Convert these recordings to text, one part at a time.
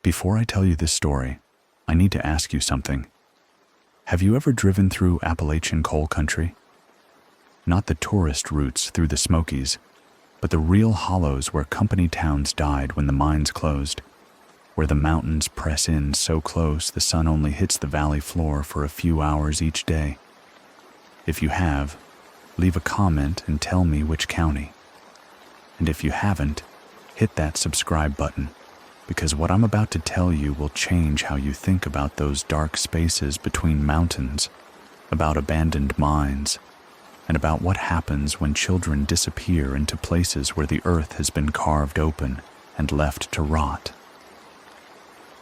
Before I tell you this story, I need to ask you something. Have you ever driven through Appalachian coal country? Not the tourist routes through the Smokies, but the real hollows where company towns died when the mines closed, where the mountains press in so close the sun only hits the valley floor for a few hours each day. If you have, leave a comment and tell me which county. And if you haven't, hit that subscribe button, because what I'm about to tell you will change how you think about those dark spaces between mountains, about abandoned mines, and about what happens when children disappear into places where the earth has been carved open and left to rot.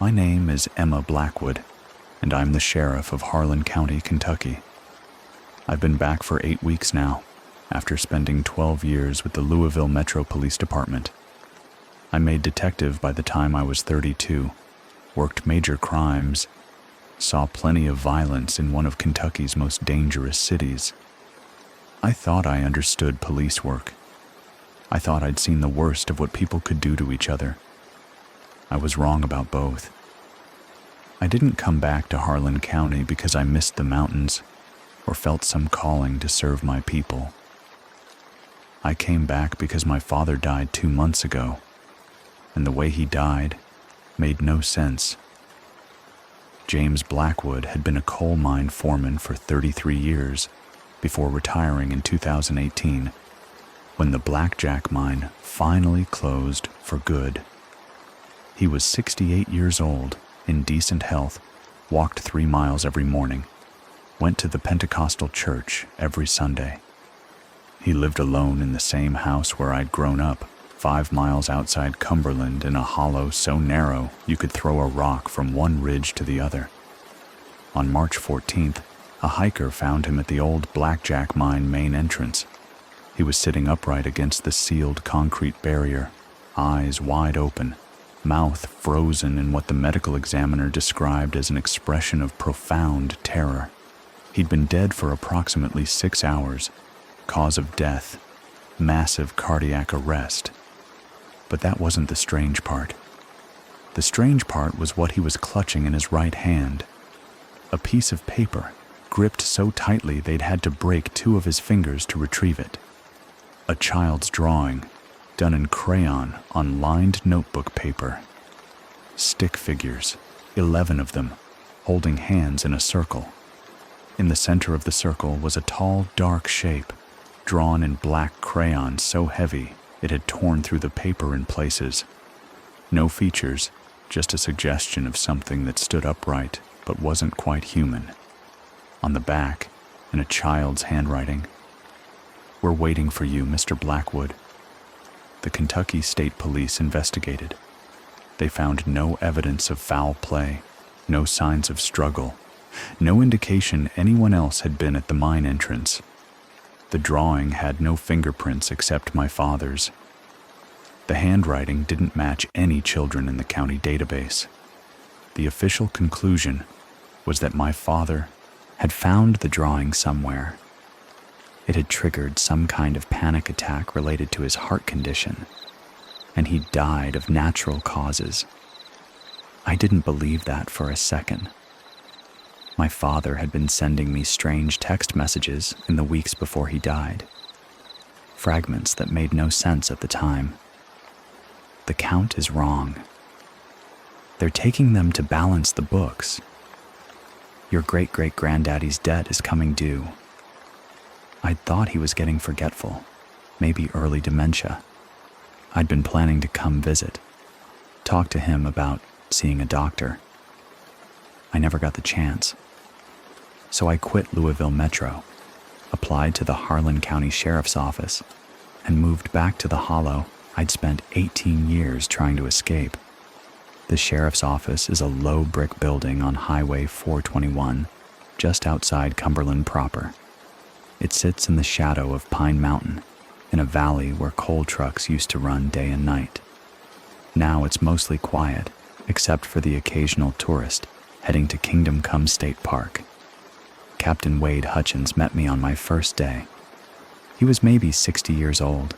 My name is Emma Blackwood, and I'm the sheriff of Harlan County, Kentucky. I've been back for 8 weeks now, after spending 12 years with the Louisville Metro Police Department. I made detective by the time I was 32, worked major crimes, saw plenty of violence in one of Kentucky's most dangerous cities. I thought I understood police work. I thought I'd seen the worst of what people could do to each other. I was wrong about both. I didn't come back to Harlan County because I missed the mountains or felt some calling to serve my people. I came back because my father died 2 months ago, and the way he died made no sense. James Blackwood had been a coal mine foreman for 33 years before retiring in 2018, when the Blackjack mine finally closed for good. He was 68 years old, in decent health, walked 3 miles every morning, went to the Pentecostal church every Sunday. He lived alone in the same house where I'd grown up, 5 miles outside Cumberland in a hollow so narrow you could throw a rock from one ridge to the other. On March 14th, a hiker found him at the old Blackjack mine main entrance. He was sitting upright against the sealed concrete barrier, eyes wide open, mouth frozen in what the medical examiner described as an expression of profound terror. He'd been dead for approximately 6 hours. Cause of death, massive cardiac arrest. But that wasn't the strange part. The strange part was what he was clutching in his right hand. A piece of paper, gripped so tightly they'd had to break 2 of his fingers to retrieve it. A child's drawing, done in crayon on lined notebook paper. Stick figures, 11 of them, holding hands in a circle. In the center of the circle was a tall, dark shape, drawn in black crayon so heavy it had torn through the paper in places. No features, just a suggestion of something that stood upright but wasn't quite human. On the back, in a child's handwriting, "We're waiting for you, Mr. Blackwood." The Kentucky State Police investigated. They found no evidence of foul play, no signs of struggle, no indication anyone else had been at the mine entrance. The drawing had no fingerprints except my father's. The handwriting didn't match any children in the county database. The official conclusion was that my father had found the drawing somewhere. It had triggered some kind of panic attack related to his heart condition, and he died of natural causes. I didn't believe that for a second. My father had been sending me strange text messages in the weeks before he died, fragments that made no sense at the time. The count is wrong. They're taking them to balance the books. Your great-great-granddaddy's debt is coming due. I'd thought he was getting forgetful, maybe early dementia. I'd been planning to come visit, talk to him about seeing a doctor. I never got the chance. So I quit Louisville Metro, applied to the Harlan County Sheriff's Office, and moved back to the hollow I'd spent 18 years trying to escape. The Sheriff's Office is a low brick building on Highway 421, just outside Cumberland proper. It sits in the shadow of Pine Mountain, in a valley where coal trucks used to run day and night. Now it's mostly quiet, except for the occasional tourist heading to Kingdom Come State Park. Captain Wade Hutchins met me on my first day. He was maybe 60 years old,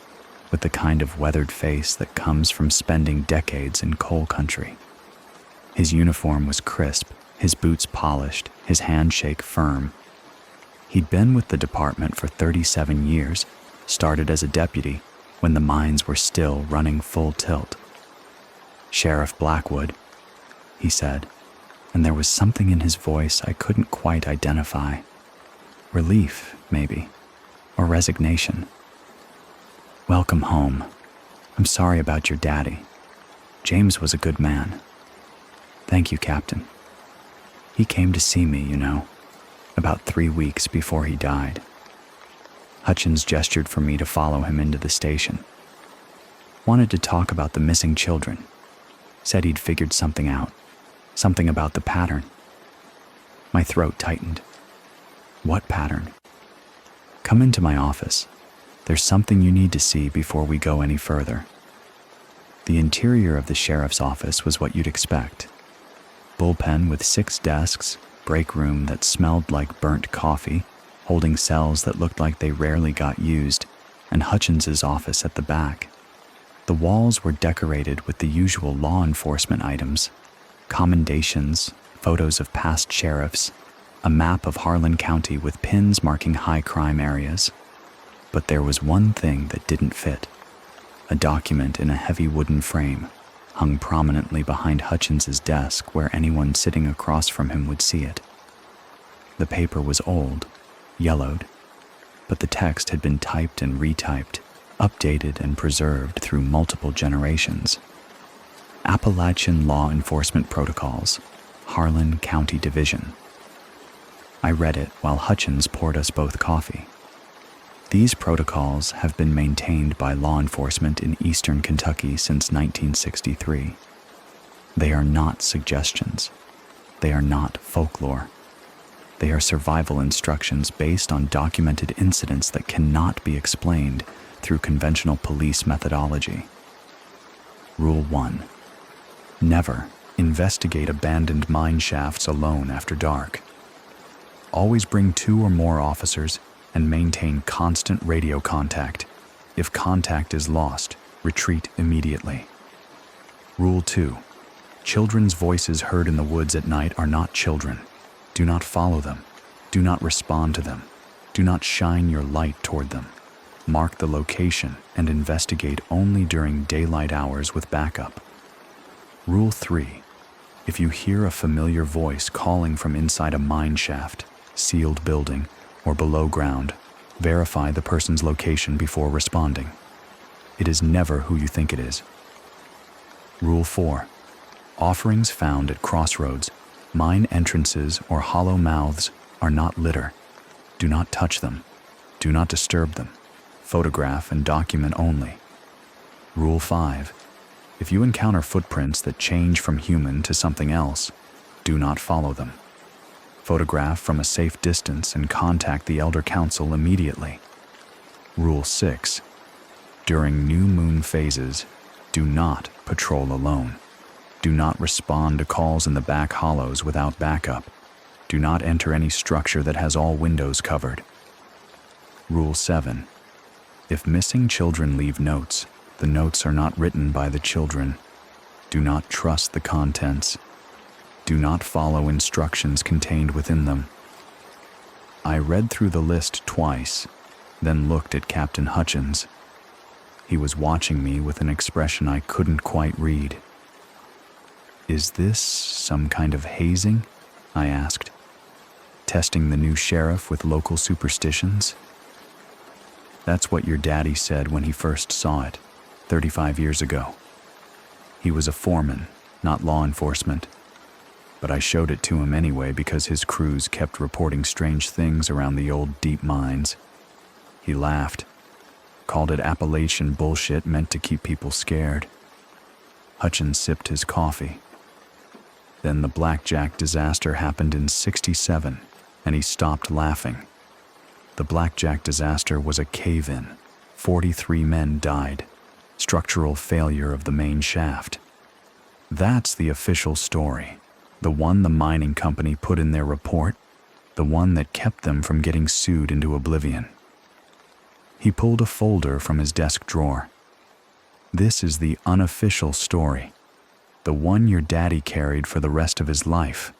with the kind of weathered face that comes from spending decades in coal country. His uniform was crisp, his boots polished, his handshake firm. He'd been with the department for 37 years, started as a deputy when the mines were still running full tilt. "Sheriff Blackwood," he said, and there was something in his voice I couldn't quite identify. Relief, maybe, or resignation. "Welcome home. I'm sorry about your daddy. James was a good man." "Thank you, Captain. He came to see me, about 3 weeks before he died." Hutchins gestured for me to follow him into the station. Wanted to talk about the missing children. Said he'd figured something out, something about the pattern. My throat tightened. "What pattern?" "Come into my office. There's something you need to see before we go any further." The interior of the sheriff's office was what you'd expect. Bullpen with 6 desks, break room that smelled like burnt coffee, holding cells that looked like they rarely got used, and Hutchins's office at the back. The walls were decorated with the usual law enforcement items: commendations, photos of past sheriffs, a map of Harlan County with pins marking high crime areas. But there was one thing that didn't fit: a document in a heavy wooden frame, hung prominently behind Hutchins's desk where anyone sitting across from him would see it. The paper was old, yellowed, but the text had been typed and retyped, updated and preserved through multiple generations. Appalachian Law Enforcement Protocols, Harlan County Division. I read it while Hutchins poured us both coffee. These protocols have been maintained by law enforcement in eastern Kentucky since 1963. They are not suggestions. They are not folklore. They are survival instructions based on documented incidents that cannot be explained through conventional police methodology. Rule 1. Never investigate abandoned mine shafts alone after dark. Always bring 2 or more officers and maintain constant radio contact. If contact is lost, retreat immediately. Rule 2. Children's voices heard in the woods at night are not children. Do not follow them. Do not respond to them. Do not shine your light toward them. Mark the location and investigate only during daylight hours with backup. Rule 3. If you hear a familiar voice calling from inside a mine shaft, sealed building, or below ground, verify the person's location before responding. It is never who you think it is. Rule 4. Offerings found at crossroads, mine entrances, or hollow mouths are not litter. Do not touch them. Do not disturb them. Photograph and document only. Rule 5. If you encounter footprints that change from human to something else, do not follow them. Photograph from a safe distance and contact the Elder Council immediately. Rule 6. During new moon phases, do not patrol alone. Do not respond to calls in the back hollows without backup. Do not enter any structure that has all windows covered. Rule 7. If missing children leave notes, the notes are not written by the children. Do not trust the contents. Do not follow instructions contained within them. I read through the list twice, then looked at Captain Hutchins. He was watching me with an expression I couldn't quite read. "Is this some kind of hazing?" I asked. "Testing the new sheriff with local superstitions?" "That's what your daddy said when he first saw it, 35 years ago. He was a foreman, not law enforcement. But I showed it to him anyway because his crews kept reporting strange things around the old deep mines." He laughed, called it Appalachian bullshit meant to keep people scared. Hutchins sipped his coffee. Then the Blackjack disaster happened in '67, and he stopped laughing. The Blackjack disaster was a cave-in. 43 men died. Structural failure of the main shaft. That's the official story. The one the mining company put in their report, the one that kept them from getting sued into oblivion. He pulled a folder from his desk drawer. This is the unofficial story, The one your daddy carried for the rest of his life.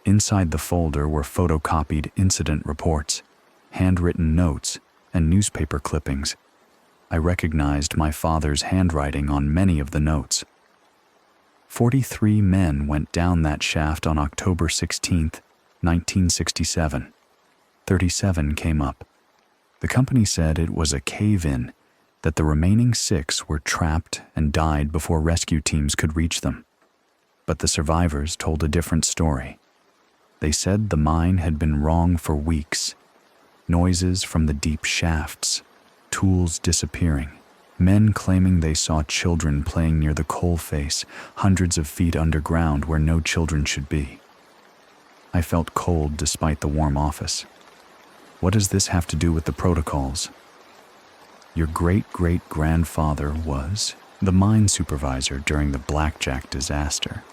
Inside the folder were photocopied incident reports, handwritten notes, and newspaper clippings. I recognized my father's handwriting on many of the notes. 43 men went down that shaft on October 16, 1967. 37 came up. The company said it was a cave-in, that the remaining 6 were trapped and died before rescue teams could reach them. But the survivors told a different story. They said the mine had been wrong for weeks. Noises from the deep shafts, tools disappearing, men claiming they saw children playing near the coal face, hundreds of feet underground where no children should be. I felt cold despite the warm office. What does this have to do with the protocols? Your great-great-grandfather was the mine supervisor during the Blackjack disaster.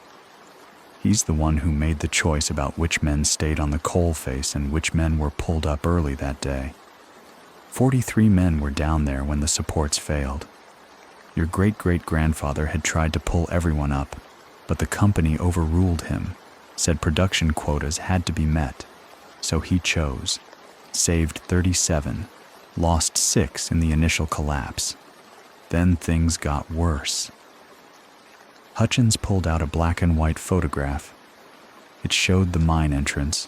He's the one who made the choice about which men stayed on the coal face and which men were pulled up early that day. 43 men were down there when the supports failed. Your great-great-grandfather had tried to pull everyone up, but the company overruled him, said production quotas had to be met, so he chose. Saved 37, lost 6 in the initial collapse. Then things got worse. Hutchins pulled out a black and white photograph. It showed the mine entrance,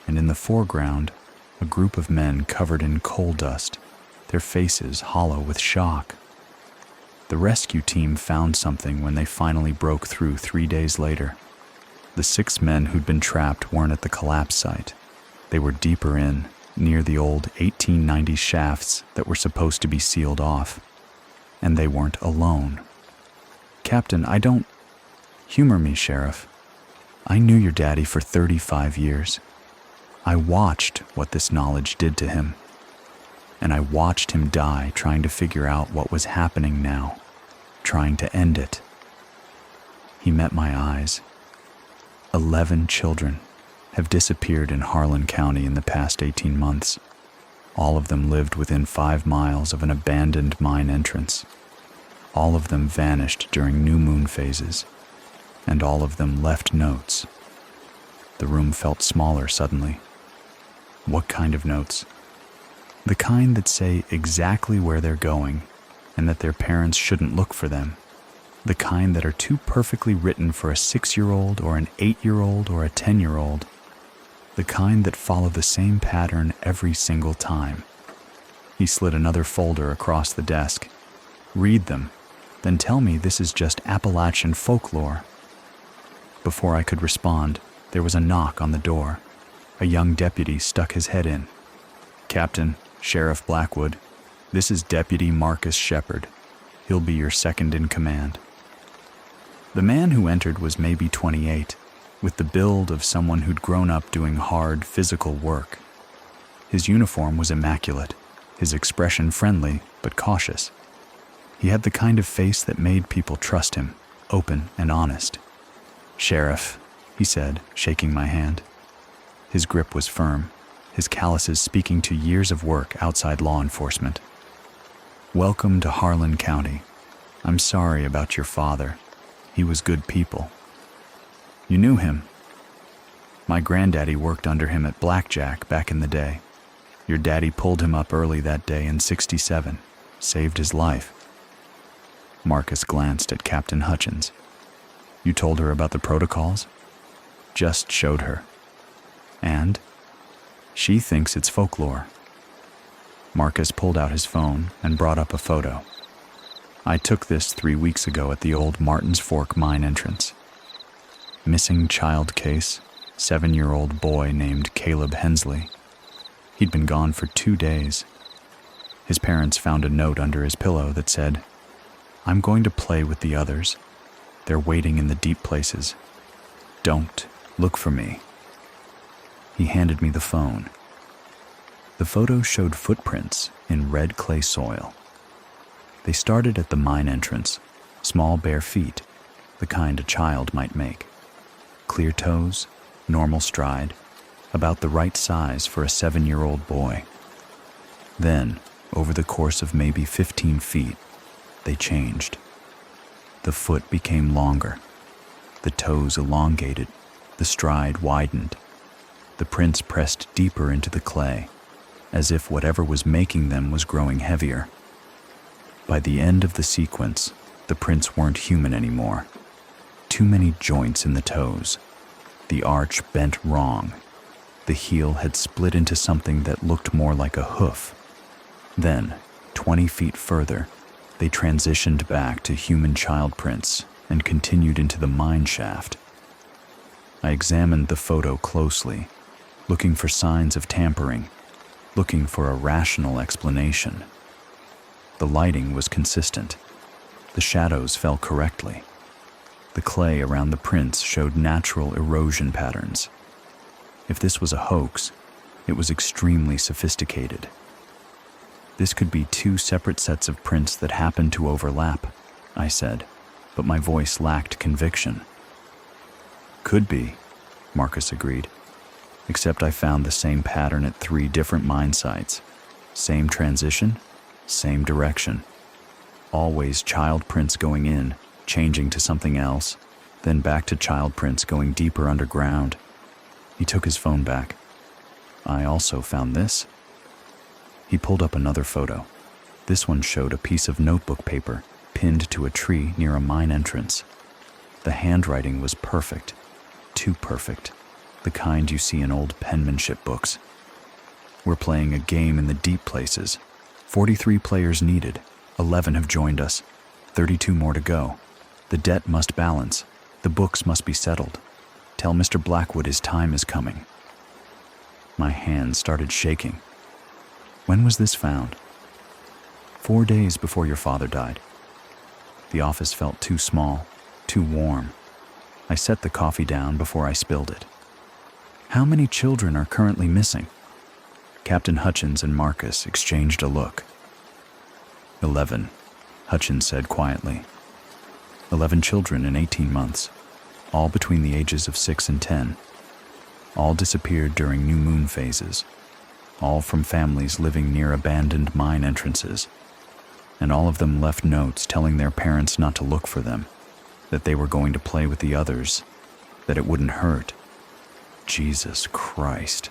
and in the foreground, a group of men covered in coal dust, their faces hollow with shock. The rescue team found something when they finally broke through 3 days later. The 6 men who'd been trapped weren't at the collapse site. They were deeper in, near the old 1890 shafts that were supposed to be sealed off. And they weren't alone. Captain, I don't... Humor me, Sheriff. I knew your daddy for 35 years. I watched what this knowledge did to him. And I watched him die trying to figure out what was happening now, trying to end it. He met my eyes. 11 children have disappeared in Harlan County in the past 18 months. All of them lived within 5 miles of an abandoned mine entrance. All of them vanished during new moon phases, and all of them left notes. The room felt smaller suddenly. What kind of notes? The kind that say exactly where they're going, and that their parents shouldn't look for them. The kind that are too perfectly written for a 6-year-old or an 8-year-old or a 10-year-old. The kind that follow the same pattern every single time. He slid another folder across the desk. Read them, then tell me this is just Appalachian folklore. Before I could respond, there was a knock on the door. A young deputy stuck his head in. Captain, Sheriff Blackwood, this is Deputy Marcus Shepard. He'll be your second in command. The man who entered was maybe 28, with the build of someone who'd grown up doing hard physical work. His uniform was immaculate, his expression friendly but cautious. He had the kind of face that made people trust him, open and honest. Sheriff, he said, shaking my hand. His grip was firm, his calluses speaking to years of work outside law enforcement. Welcome to Harlan County. I'm sorry about your father. He was good people. You knew him. My granddaddy worked under him at Blackjack back in the day. Your daddy pulled him up early that day in '67, saved his life. Marcus glanced at Captain Hutchins. You told her about the protocols? Just showed her. And? She thinks it's folklore. Marcus pulled out his phone and brought up a photo. I took this 3 weeks ago at the old Martin's Fork mine entrance. Missing child case, 7-year-old boy named Caleb Hensley. He'd been gone for 2 days. His parents found a note under his pillow that said, I'm going to play with the others. They're waiting in the deep places. Don't look for me. He handed me the phone. The photo showed footprints in red clay soil. They started at the mine entrance, small bare feet, the kind a child might make. Clear toes, normal stride, about the right size for a 7-year-old boy. Then, over the course of maybe 15 feet, they changed. The foot became longer. The toes elongated. The stride widened. The prints pressed deeper into the clay, as if whatever was making them was growing heavier. By the end of the sequence, the prints weren't human anymore. Too many joints in the toes. The arch bent wrong. The heel had split into something that looked more like a hoof. Then, 20 feet further, they transitioned back to human child prints and continued into the mine shaft. I examined the photo closely, looking for signs of tampering, looking for a rational explanation. The lighting was consistent. The shadows fell correctly. The clay around the prints showed natural erosion patterns. If this was a hoax, it was extremely sophisticated. This could be two separate sets of prints that happened to overlap, I said, but my voice lacked conviction. Could be, Marcus agreed, except I found the same pattern at 3 different mine sites. Same transition, same direction. Always child prints going in, changing to something else, then back to child prints going deeper underground. He took his phone back. I also found this. He pulled up another photo. This one showed a piece of notebook paper pinned to a tree near a mine entrance. The handwriting was perfect, too perfect, the kind you see in old penmanship books. We're playing a game in the deep places. 43 players needed. 11 have joined us. 32 more to go. The debt must balance. The books must be settled. Tell Mr. Blackwood his time is coming. My hands started shaking. When was this found? 4 days before your father died. The office felt too small, too warm. I set the coffee down before I spilled it. How many children are currently missing? Captain Hutchins and Marcus exchanged a look. 11, Hutchins said quietly. 11 children in 18 months, all between the ages of 6 and 10. All disappeared during new moon phases, all from families living near abandoned mine entrances, and all of them left notes telling their parents not to look for them, that they were going to play with the others, that it wouldn't hurt. Jesus Christ.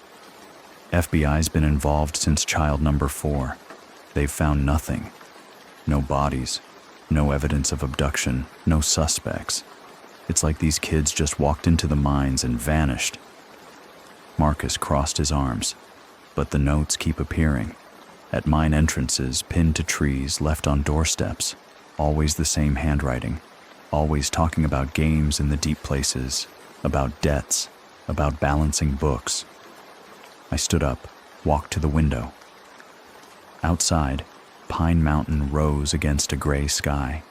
FBI's been involved since child number 4. They've found nothing. No bodies, no evidence of abduction, no suspects. It's like these kids just walked into the mines and vanished. Marcus crossed his arms, but the notes keep appearing. At mine entrances, pinned to trees, left on doorsteps. Always the same handwriting. Always talking about games in the deep places, about debts, about balancing books. I stood up, walked to the window. Outside, Pine Mountain rose against a gray sky.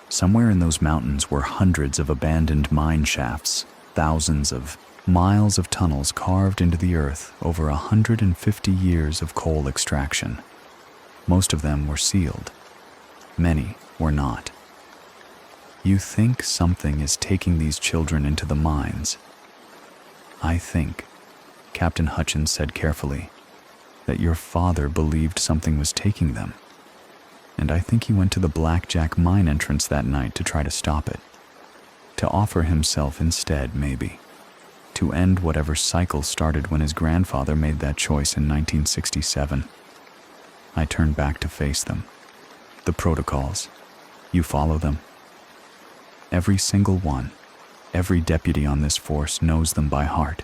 Somewhere in those mountains were hundreds of abandoned mine shafts, thousands of miles of tunnels carved into the earth over 150 years of coal extraction. Most of them were sealed. Many were not. You think something is taking these children into the mines. I think, Captain Hutchins said carefully, that your father believed something was taking them. And I think he went to the Blackjack mine entrance that night to try to stop it. To offer himself instead, maybe. To end whatever cycle started when his grandfather made that choice in 1967. I turned back to face them. The protocols. You follow them. Every single one. Every deputy on this force knows them by heart.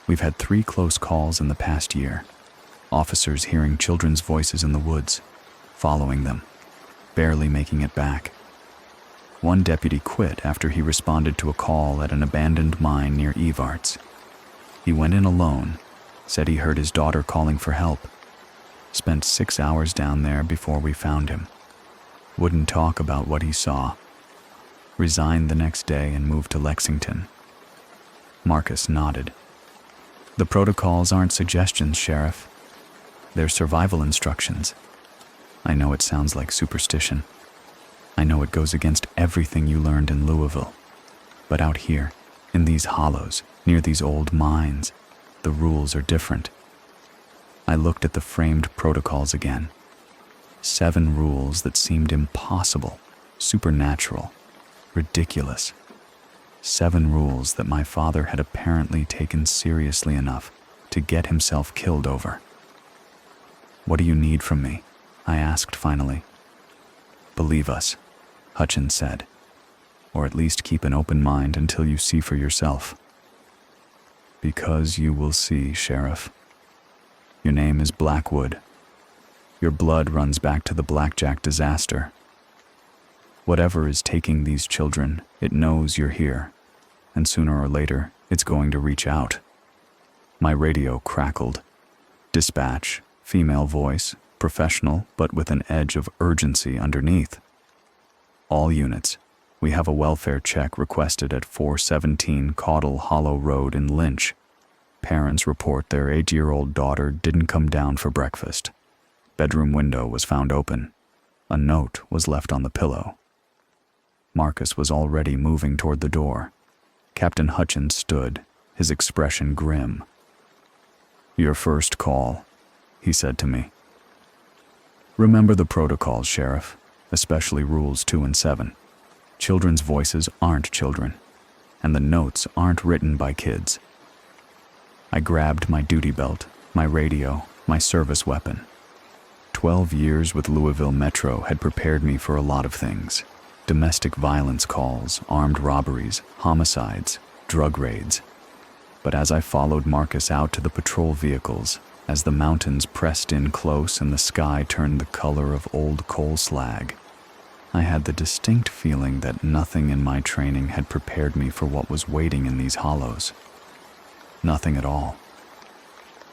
We've had 3 close calls in the past year. Officers hearing children's voices in the woods, following them, barely making it back. One deputy quit after he responded to a call at an abandoned mine near Evarts. He went in alone, said he heard his daughter calling for help. Spent 6 hours down there before we found him. Wouldn't talk about what he saw. Resigned the next day and moved to Lexington. Marcus nodded. The protocols aren't suggestions, Sheriff. They're survival instructions. I know it sounds like superstition. I know it goes against everything you learned in Louisville. But out here, in these hollows, near these old mines, the rules are different. I looked at the framed protocols again. 7 rules that seemed impossible, supernatural, Ridiculous. 7 rules that my father had apparently taken seriously enough to get himself killed over. "What do you need from me?" I asked finally. "Believe us," Hutchins said, "or at least keep an open mind until you see for yourself." "Because you will see, Sheriff. Your name is Blackwood. Your blood runs back to the Blackjack disaster. Whatever is taking these children, it knows you're here, and sooner or later, it's going to reach out." My radio crackled. Dispatch, female voice, professional, but with an edge of urgency underneath. "All units, we have a welfare check requested at 417 Caudle Hollow Road in Lynch. Parents report their 8-year-old daughter didn't come down for breakfast. Bedroom window was found open. A note was left on the pillow." Marcus was already moving toward the door. Captain Hutchins stood, his expression grim. "Your first call," he said to me. "Remember the protocols, Sheriff, especially rules 2 and 7. Children's voices aren't children, and the notes aren't written by kids." I grabbed my duty belt, my radio, my service weapon. 12 years with Louisville Metro had prepared me for a lot of things. Domestic violence calls, armed robberies, homicides, drug raids. But as I followed Marcus out to the patrol vehicles, as the mountains pressed in close and the sky turned the color of old coal slag, I had the distinct feeling that nothing in my training had prepared me for what was waiting in these hollows. Nothing at all.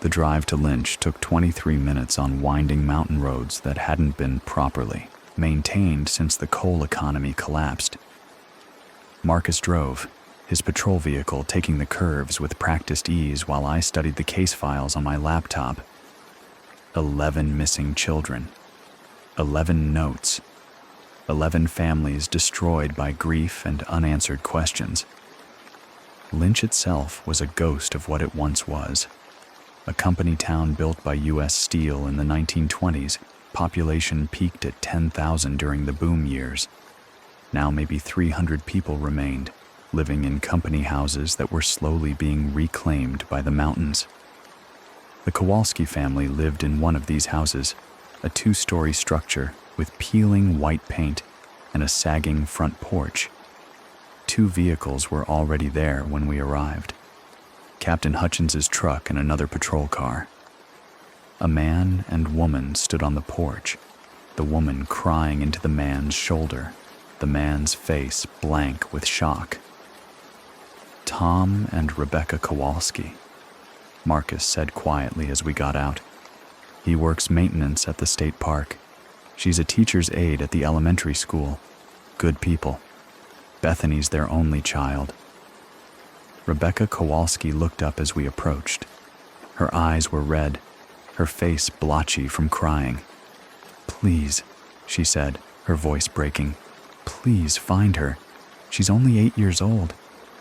The drive to Lynch took 23 minutes on winding mountain roads that hadn't been properly maintained since the coal economy collapsed. Marcus drove, his patrol vehicle taking the curves with practiced ease while I studied the case files on my laptop. 11 missing children. 11 notes. 11 families destroyed by grief and unanswered questions. Lynch itself was a ghost of what it once was. A company town built by U.S. Steel in the 1920s, population peaked at 10,000 during the boom years. Now maybe 300 people remained, living in company houses that were slowly being reclaimed by the mountains. The Kowalski family lived in one of these houses, a 2-story structure with peeling white paint and a sagging front porch. 2 vehicles were already there when we arrived. Captain Hutchins's truck and another patrol car. A man and woman stood on the porch, the woman crying into the man's shoulder, the man's face blank with shock. "Tom and Rebecca Kowalski," Marcus said quietly as we got out. "He works maintenance at the state park. She's a teacher's aide at the elementary school. Good people. Bethany's their only child." Rebecca Kowalski looked up as we approached. Her eyes were red, her face blotchy from crying. "Please," she said, her voice breaking. "Please find her. She's only 8 years old.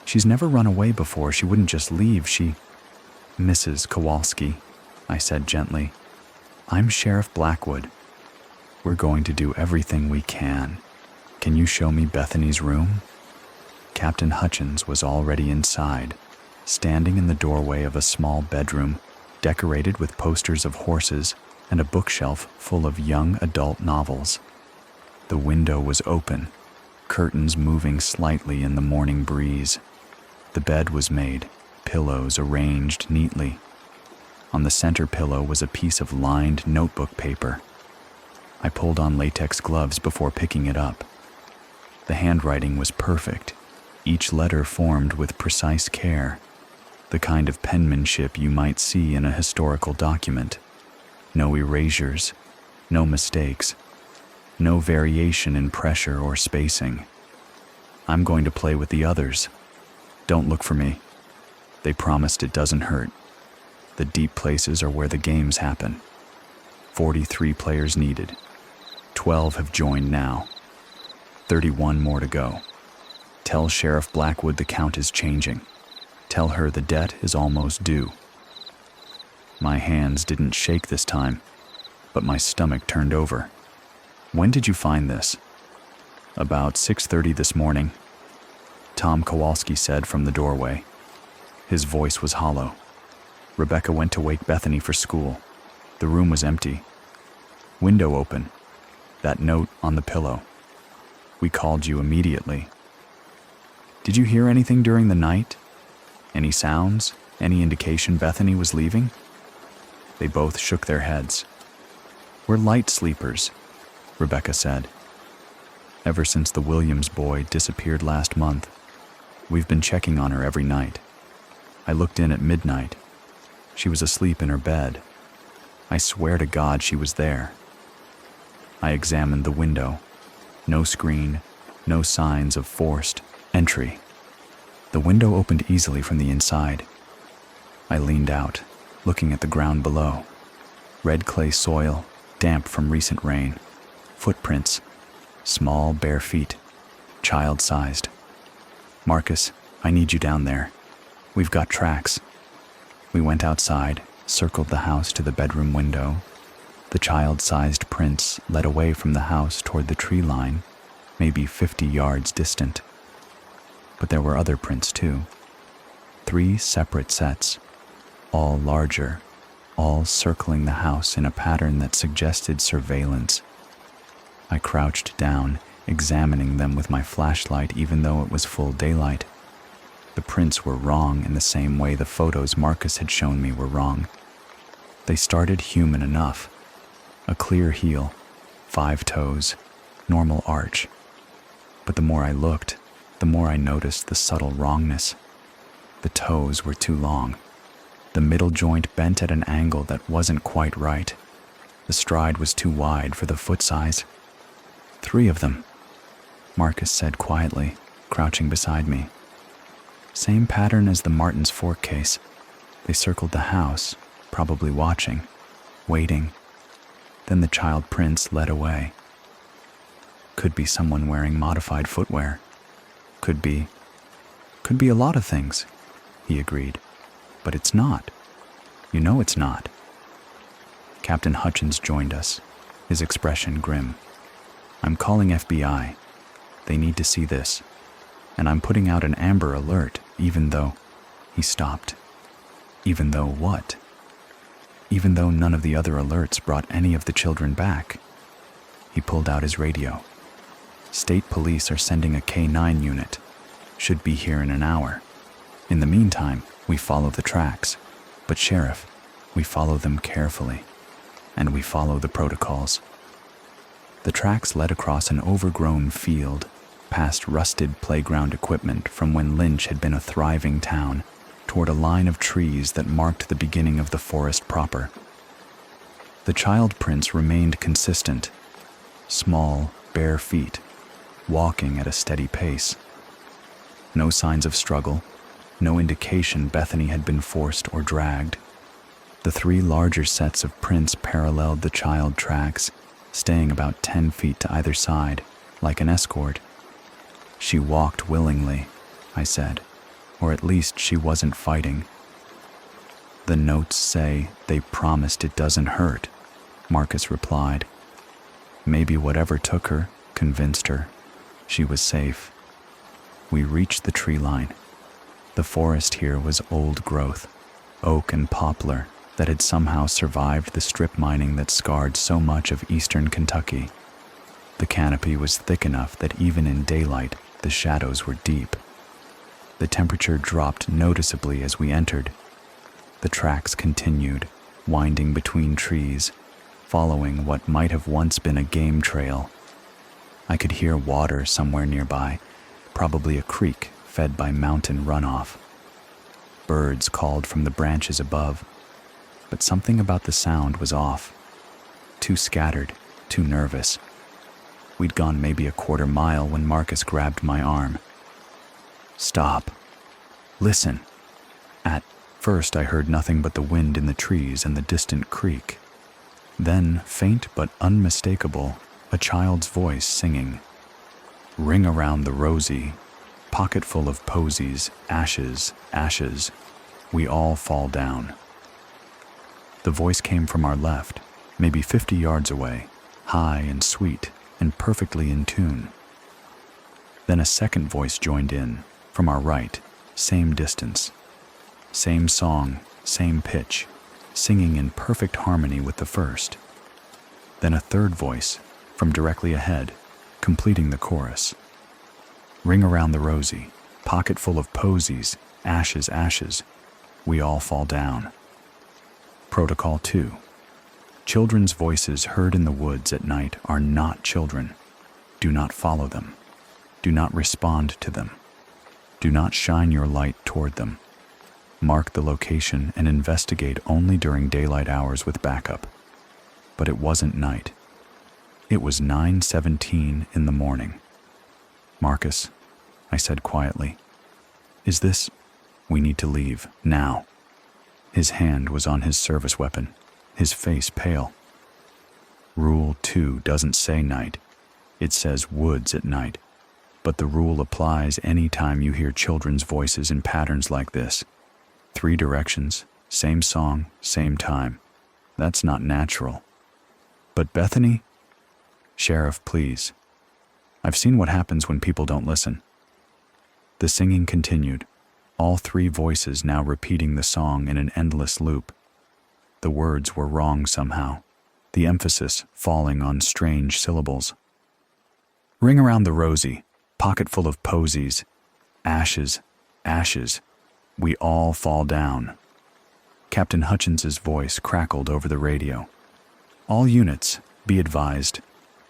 She's never run away before. She wouldn't just leave. She..." "Mrs. Kowalski," I said gently. "I'm Sheriff Blackwood. We're going to do everything we can. Can you show me Bethany's room?" Captain Hutchins was already inside, standing in the doorway of a small bedroom, decorated with posters of horses and a bookshelf full of young adult novels. The window was open, curtains moving slightly in the morning breeze. The bed was made, pillows arranged neatly. On the center pillow was a piece of lined notebook paper. I pulled on latex gloves before picking it up. The handwriting was perfect, each letter formed with precise care, the kind of penmanship you might see in a historical document. No erasures, no mistakes, no variation in pressure or spacing. "I'm going to play with the others. Don't look for me." They promised it doesn't hurt. The deep places are where the games happen. 43 players needed. 12 have joined now. 31 more to go. Tell Sheriff Blackwood the count is changing. Tell her the debt is almost due. My hands didn't shake this time, but my stomach turned over. "When did you find this?" "About 6:30 this morning," Tom Kowalski said from the doorway. His voice was hollow. Rebecca went to wake Bethany for school. The room was empty. Window open. That note on the pillow. We called you immediately. Did you hear anything during the night? Any sounds? Any indication Bethany was leaving? They both shook their heads. We're light sleepers, Rebecca said. Ever since the Williams boy disappeared last month, we've been checking on her every night. I looked in at midnight. She was asleep in her bed. I swear to God she was there. I examined the window. No screen, no signs of forced entry. The window opened easily from the inside. I leaned out, looking at the ground below. Red clay soil, damp from recent rain. Footprints, small bare feet, child-sized. Marcus, I need you down there. We've got tracks. We went outside, circled the house to the bedroom window. The child-sized prints led away from the house toward the tree line, maybe 50 yards distant. But there were other prints too. 3 separate sets, all larger, all circling the house in a pattern that suggested surveillance. I crouched down, examining them with my flashlight even though it was full daylight. The prints were wrong in the same way the photos Marcus had shown me were wrong. They started human enough. A clear heel, 5 toes, normal arch. But the more I looked, the more I noticed the subtle wrongness. The toes were too long. The middle joint bent at an angle that wasn't quite right. The stride was too wide for the foot size. 3 of them, Marcus said quietly, crouching beside me. Same pattern as the Martin's Fork case. They circled the house, probably watching, waiting. Then the child prints led away. Could be someone wearing modified footwear. Could be a lot of things, he agreed. But it's not. You know it's not. Captain Hutchins joined us, his expression grim. I'm calling FBI. They need to see this. And I'm putting out an Amber Alert, even though... He stopped. Even though what? Even though none of the other alerts brought any of the children back. He pulled out his radio. State police are sending a K-9 unit. Should be here in an hour. In the meantime, we follow the tracks. But Sheriff, we follow them carefully. And we follow the protocols. The tracks led across an overgrown field, past rusted playground equipment from when Lynch had been a thriving town, toward a line of trees that marked the beginning of the forest proper. The child prints remained consistent. Small, bare feet, walking at a steady pace. No signs of struggle, no indication Bethany had been forced or dragged. The 3 larger sets of prints paralleled the child tracks, staying about 10 feet to either side, like an escort. She walked willingly, I said, or at least she wasn't fighting. The notes say they promised it doesn't hurt, Marcus replied. Maybe whatever took her convinced her. She was safe. We reached the tree line. The forest here was old growth, oak and poplar, that had somehow survived the strip mining that scarred so much of eastern Kentucky. The canopy was thick enough that even in daylight, the shadows were deep. The temperature dropped noticeably as we entered. The tracks continued, winding between trees, following what might have once been a game trail. I could hear water somewhere nearby, probably a creek fed by mountain runoff. Birds called from the branches above, but something about the sound was off. Too scattered, too nervous. We'd gone maybe a quarter mile when Marcus grabbed my arm. Stop. Listen. At first I heard nothing but the wind in the trees and the distant creek. Then, faint but unmistakable, a child's voice singing. Ring around the rosy, pocket full of posies, ashes, ashes, we all fall down. The voice came from our left, maybe 50 yards away, high and sweet and perfectly in tune. Then a second voice joined in, From our right, same distance. Same song, same pitch, singing in perfect harmony with the first. Then a third voice, from directly ahead, completing the chorus. Ring around the rosy, pocket full of posies, ashes, ashes, we all fall down. Protocol 2. Children's voices heard in the woods at night are not children. Do not follow them. Do not respond to them. Do not shine your light toward them. Mark the location and investigate only during daylight hours with backup. But it wasn't night. It was 9:17 in the morning. Marcus, I said quietly, is this? We need to leave, now. His hand was on his service weapon, his face pale. Rule 2 doesn't say night. It says woods at night. But the rule applies any time you hear children's voices in patterns like this. 3 directions, same song, same time. That's not natural. But Bethany? Sheriff, please. I've seen what happens when people don't listen. The singing continued, all 3 voices now repeating the song in an endless loop. The words were wrong somehow, the emphasis falling on strange syllables. Ring around the rosy, pocket full of posies, ashes, ashes, we all fall down. Captain Hutchins's voice crackled over the radio. All units, be advised.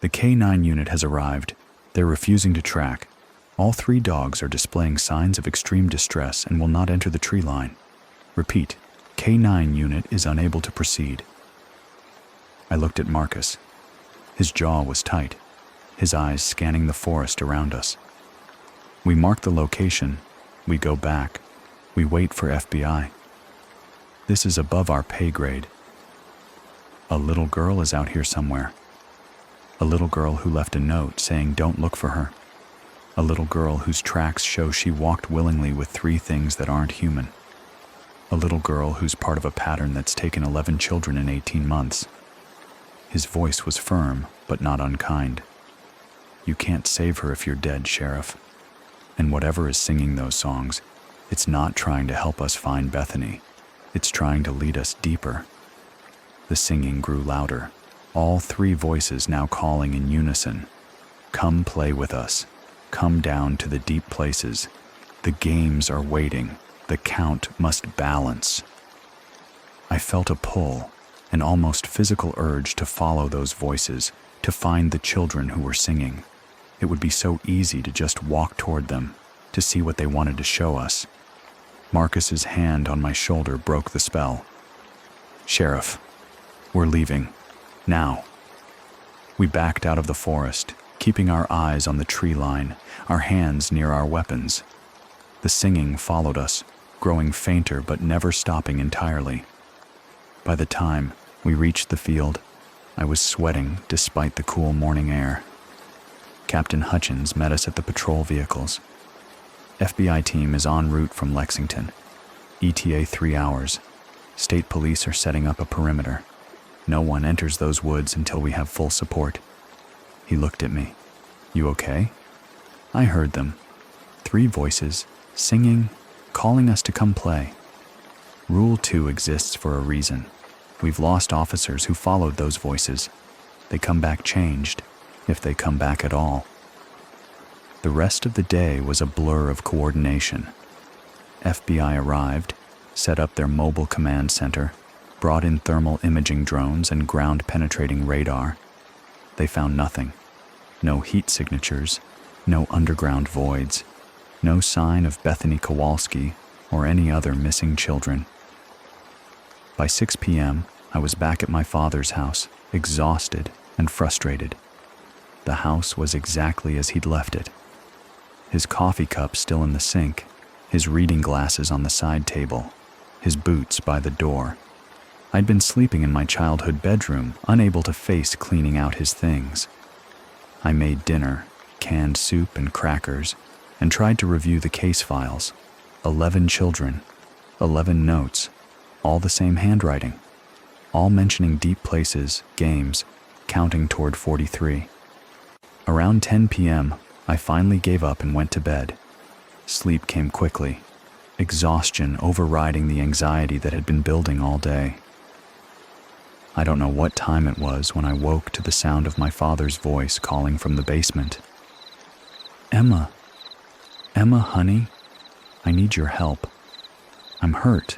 The K9 unit has arrived. They're refusing to track. All 3 dogs are displaying signs of extreme distress and will not enter the tree line. Repeat, K9 unit is unable to proceed. I looked at Marcus. His jaw was tight, his eyes scanning the forest around us. We mark the location, we go back, we wait for FBI. This is above our pay grade. A little girl is out here somewhere. A little girl who left a note saying don't look for her. A little girl whose tracks show she walked willingly with 3 things that aren't human. A little girl who's part of a pattern that's taken 11 children in 18 months. His voice was firm, but not unkind. You can't save her if you're dead, Sheriff. And whatever is singing those songs, it's not trying to help us find Bethany. It's trying to lead us deeper. The singing grew louder, all 3 voices now calling in unison. Come play with us. Come down to the deep places. The games are waiting. The count must balance. I felt a pull, an almost physical urge to follow those voices, to find the children who were singing. It would be so easy to just walk toward them, to see what they wanted to show us. Marcus's hand on my shoulder broke the spell. Sheriff, we're leaving. Now. We backed out of the forest, keeping our eyes on the tree line, our hands near our weapons. The singing followed us, growing fainter but never stopping entirely. By the time we reached the field, I was sweating despite the cool morning air. Captain Hutchins met us at the patrol vehicles. FBI team is en route from Lexington. ETA 3 hours. State police are setting up a perimeter. No one enters those woods until we have full support. He looked at me. You okay? I heard them. 3 voices, singing, calling us to come play. Rule 2 exists for a reason. We've lost officers who followed those voices. They come back changed, if they come back at all. The rest of the day was a blur of coordination. FBI arrived, set up their mobile command center, brought in thermal imaging drones and ground-penetrating radar. They found nothing. No heat signatures, no underground voids, no sign of Bethany Kowalski or any other missing children. By 6 p.m., I was back at my father's house, exhausted and frustrated. The house was exactly as he'd left it. His coffee cup still in the sink, his reading glasses on the side table, his boots by the door. I'd been sleeping in my childhood bedroom, unable to face cleaning out his things. I made dinner, canned soup and crackers, and tried to review the case files. 11 children, 11 notes, all the same handwriting, all mentioning deep places, games, counting toward 43. Around 10 p.m., I finally gave up and went to bed. Sleep came quickly, exhaustion overriding the anxiety that had been building all day. I don't know what time it was when I woke to the sound of my father's voice calling from the basement. "Emma, Emma, honey, I need your help. I'm hurt.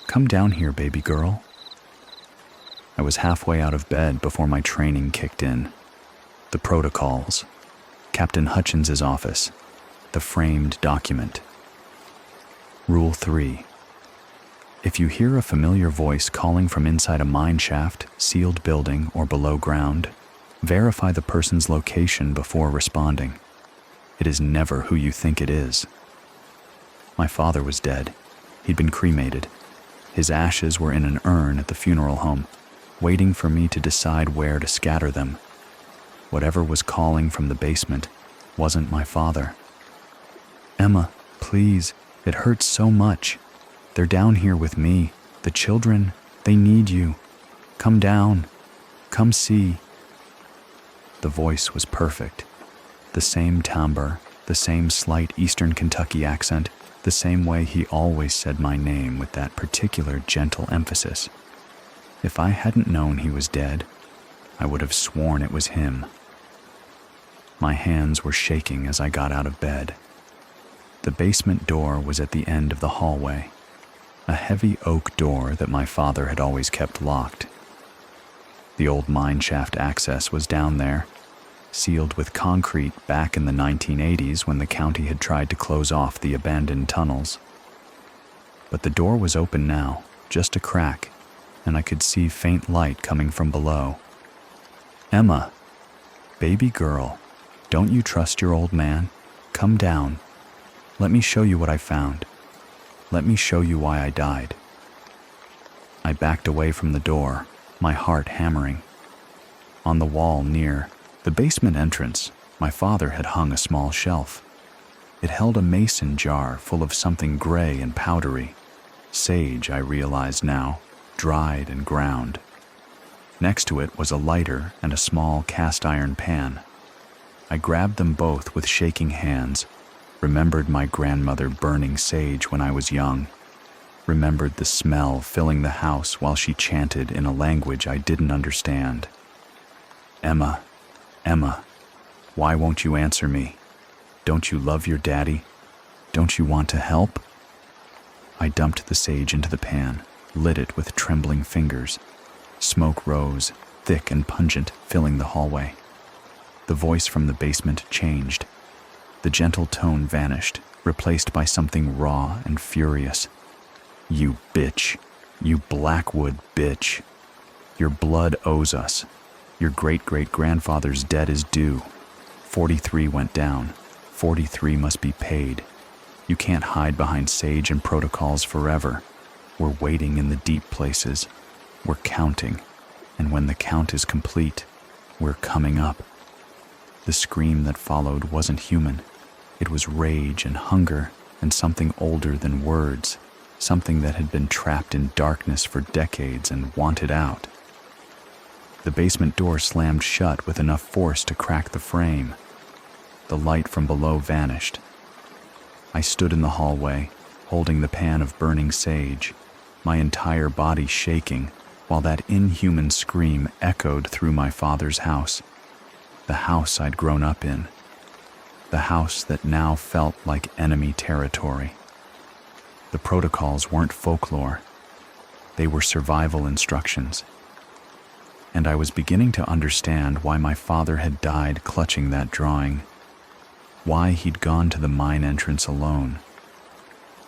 Come down here, baby girl." I was halfway out of bed before my training kicked in. The protocols, Captain Hutchins's office, the framed document. Rule 3. If you hear a familiar voice calling from inside a mine shaft, sealed building, or below ground, verify the person's location before responding. It is never who you think it is. My father was dead. He'd been cremated. His ashes were in an urn at the funeral home, waiting for me to decide where to scatter them. Whatever was calling from the basement wasn't my father. "Emma, please, it hurts so much. They're down here with me. The children, they need you. Come down. Come see." The voice was perfect. The same timbre, the same slight Eastern Kentucky accent, the same way he always said my name with that particular gentle emphasis. If I hadn't known he was dead, I would have sworn it was him. My hands were shaking as I got out of bed. The basement door was at the end of the hallway, a heavy oak door that my father had always kept locked. The old mine shaft access was down there, sealed with concrete back in the 1980s when the county had tried to close off the abandoned tunnels. But the door was open now, just a crack, and I could see faint light coming from below. "Emma, baby girl, don't you trust your old man? Come down. Let me show you what I found. Let me show you why I died." I backed away from the door, my heart hammering. On the wall near the basement entrance, my father had hung a small shelf. It held a mason jar full of something gray and powdery. Sage, I realized now, dried and ground. Next to it was a lighter and a small cast iron pan. I grabbed them both with shaking hands, remembered my grandmother burning sage when I was young, remembered the smell filling the house while she chanted in a language I didn't understand. "Emma, Emma, why won't you answer me? Don't you love your daddy? Don't you want to help?" I dumped the sage into the pan, lit it with trembling fingers. Smoke rose, thick and pungent, filling the hallway. The voice from the basement changed. The gentle tone vanished, replaced by something raw and furious. "You bitch. You Blackwood bitch. Your blood owes us. Your great-great-grandfather's debt is due. 43 went down. 43 must be paid. You can't hide behind sage and protocols forever. We're waiting in the deep places. We're counting. And when the count is complete, we're coming up." The scream that followed wasn't human. It was rage and hunger and something older than words, something that had been trapped in darkness for decades and wanted out. The basement door slammed shut with enough force to crack the frame. The light from below vanished. I stood in the hallway, holding the pan of burning sage, my entire body shaking, while that inhuman scream echoed through my father's house, the house I'd grown up in, the house that now felt like enemy territory. The protocols weren't folklore. They were survival instructions. And I was beginning to understand why my father had died clutching that drawing, why he'd gone to the mine entrance alone,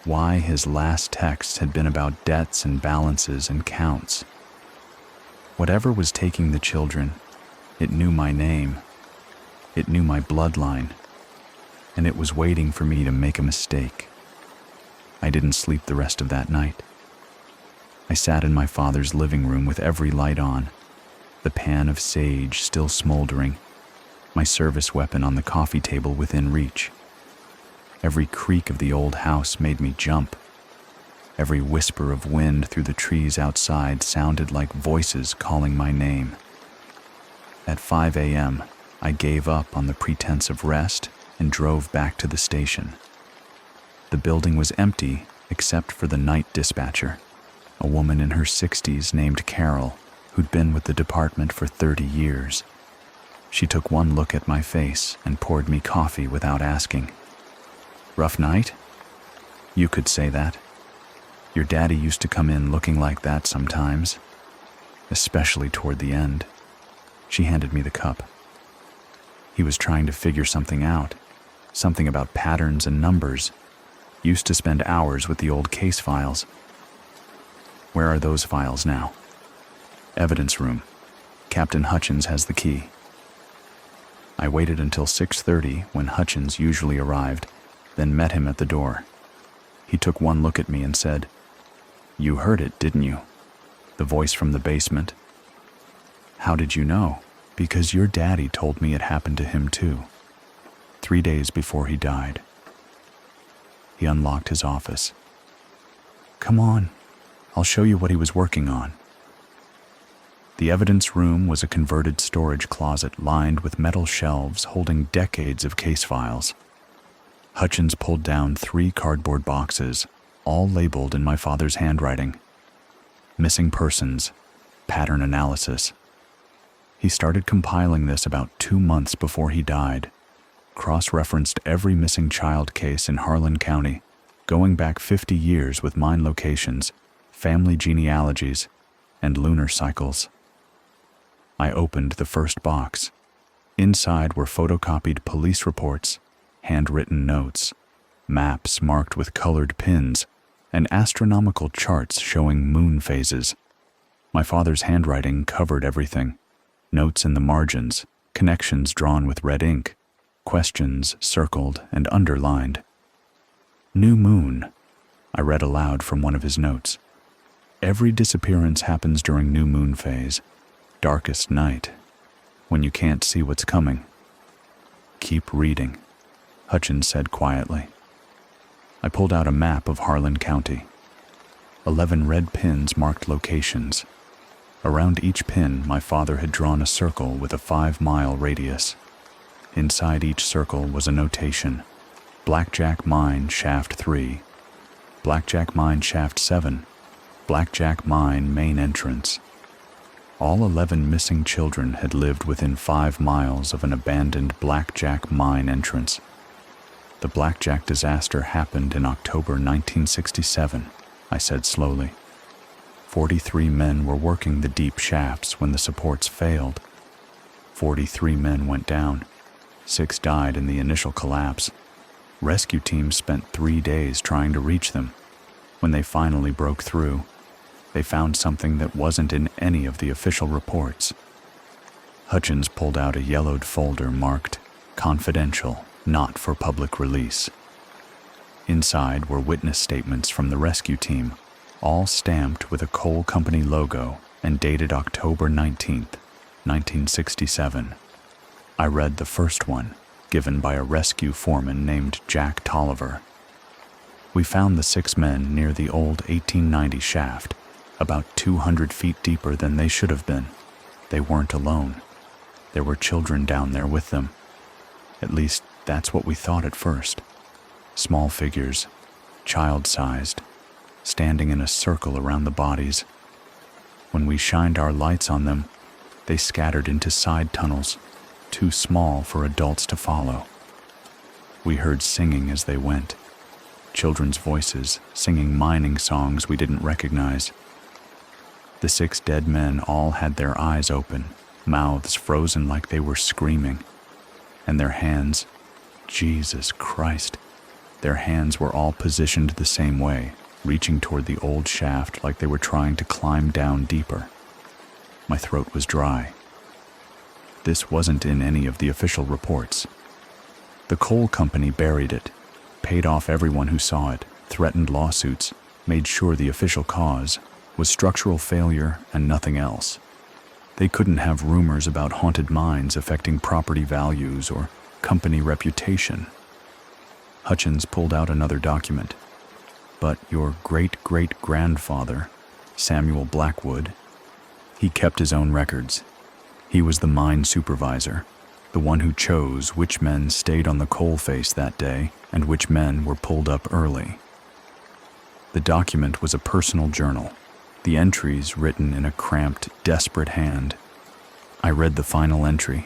why his last texts had been about debts and balances and counts. Whatever was taking the children, it knew my name, it knew my bloodline, and it was waiting for me to make a mistake. I didn't sleep the rest of that night. I sat in my father's living room with every light on, the pan of sage still smoldering, my service weapon on the coffee table within reach. Every creak of the old house made me jump. Every whisper of wind through the trees outside sounded like voices calling my name. At 5 a.m., I gave up on the pretense of rest and drove back to the station. The building was empty except for the night dispatcher, a woman in her 60s named Carol, who'd been with the department for 30 years. She took one look at my face and poured me coffee without asking. "Rough night?" "You could say that. Your daddy used to come in looking like that sometimes, especially toward the end." She handed me the cup. "He was trying to figure something out, something about patterns and numbers. Used to spend hours with the old case files." "Where are those files now?" "Evidence room. Captain Hutchins has the key." I waited until 6:30 when Hutchins usually arrived, then met him at the door. He took one look at me and said, "You heard it, didn't you? The voice from the basement." "How did you know?" "Because your daddy told me it happened to him too, 3 days before he died." He unlocked his office. "Come on, I'll show you what he was working on." The evidence room was a converted storage closet lined with metal shelves holding decades of case files. Hutchins pulled down 3 cardboard boxes, all labeled in my father's handwriting. Missing persons, pattern analysis. He started compiling this about 2 months before he died, cross-referenced every missing child case in Harlan County, going back 50 years with mine locations, family genealogies, and lunar cycles. I opened the first box. Inside were photocopied police reports, handwritten notes, maps marked with colored pins, and astronomical charts showing moon phases. My father's handwriting covered everything. Notes in the margins, connections drawn with red ink, questions circled and underlined. "New moon," I read aloud from one of his notes. "Every disappearance happens during new moon phase, darkest night, when you can't see what's coming." "Keep reading," Hutchins said quietly. I pulled out a map of Harlan County. 11 red pins marked locations. Around each pin, my father had drawn a circle with a 5-mile radius. Inside each circle was a notation: Blackjack Mine Shaft 3, Blackjack Mine Shaft 7, Blackjack Mine Main Entrance. All 11 missing children had lived within 5 miles of an abandoned Blackjack Mine entrance. The Blackjack disaster happened in October 1967, I said slowly. 43 men were working the deep shafts when the supports failed. 43 men went down. 6 died in the initial collapse. Rescue teams spent 3 days trying to reach them. When they finally broke through, they found something that wasn't in any of the official reports. Hutchins pulled out a yellowed folder marked "Confidential, not for public release." Inside were witness statements from the rescue team, all stamped with a coal company logo and dated October 19th, 1967. I read the first one, given by a rescue foreman named Jack Tolliver. "We found the 6 men near the old 1890 shaft, about 200 feet deeper than they should have been. They weren't alone. There were children down there with them. At least, that's what we thought at first. Small figures, child-sized, standing in a circle around the bodies. When we shined our lights on them, they scattered into side tunnels, too small for adults to follow. We heard singing as they went, children's voices singing mining songs we didn't recognize. The 6 dead men all had their eyes open, mouths frozen like they were screaming, and their hands, Jesus Christ, their hands were all positioned the same way, reaching toward the old shaft like they were trying to climb down deeper. My throat was dry. This wasn't in any of the official reports. The coal company buried it, paid off everyone who saw it, threatened lawsuits, made sure the official cause was structural failure and nothing else. They couldn't have rumors about haunted mines affecting property values or company reputation. Hutchins pulled out another document. But your great-great-grandfather, Samuel Blackwood, he kept his own records. He was the mine supervisor. the one who chose which men stayed on the coalface that day and which men were pulled up early. The document was a personal journal, the entries written in a cramped, desperate hand. I read the final entry,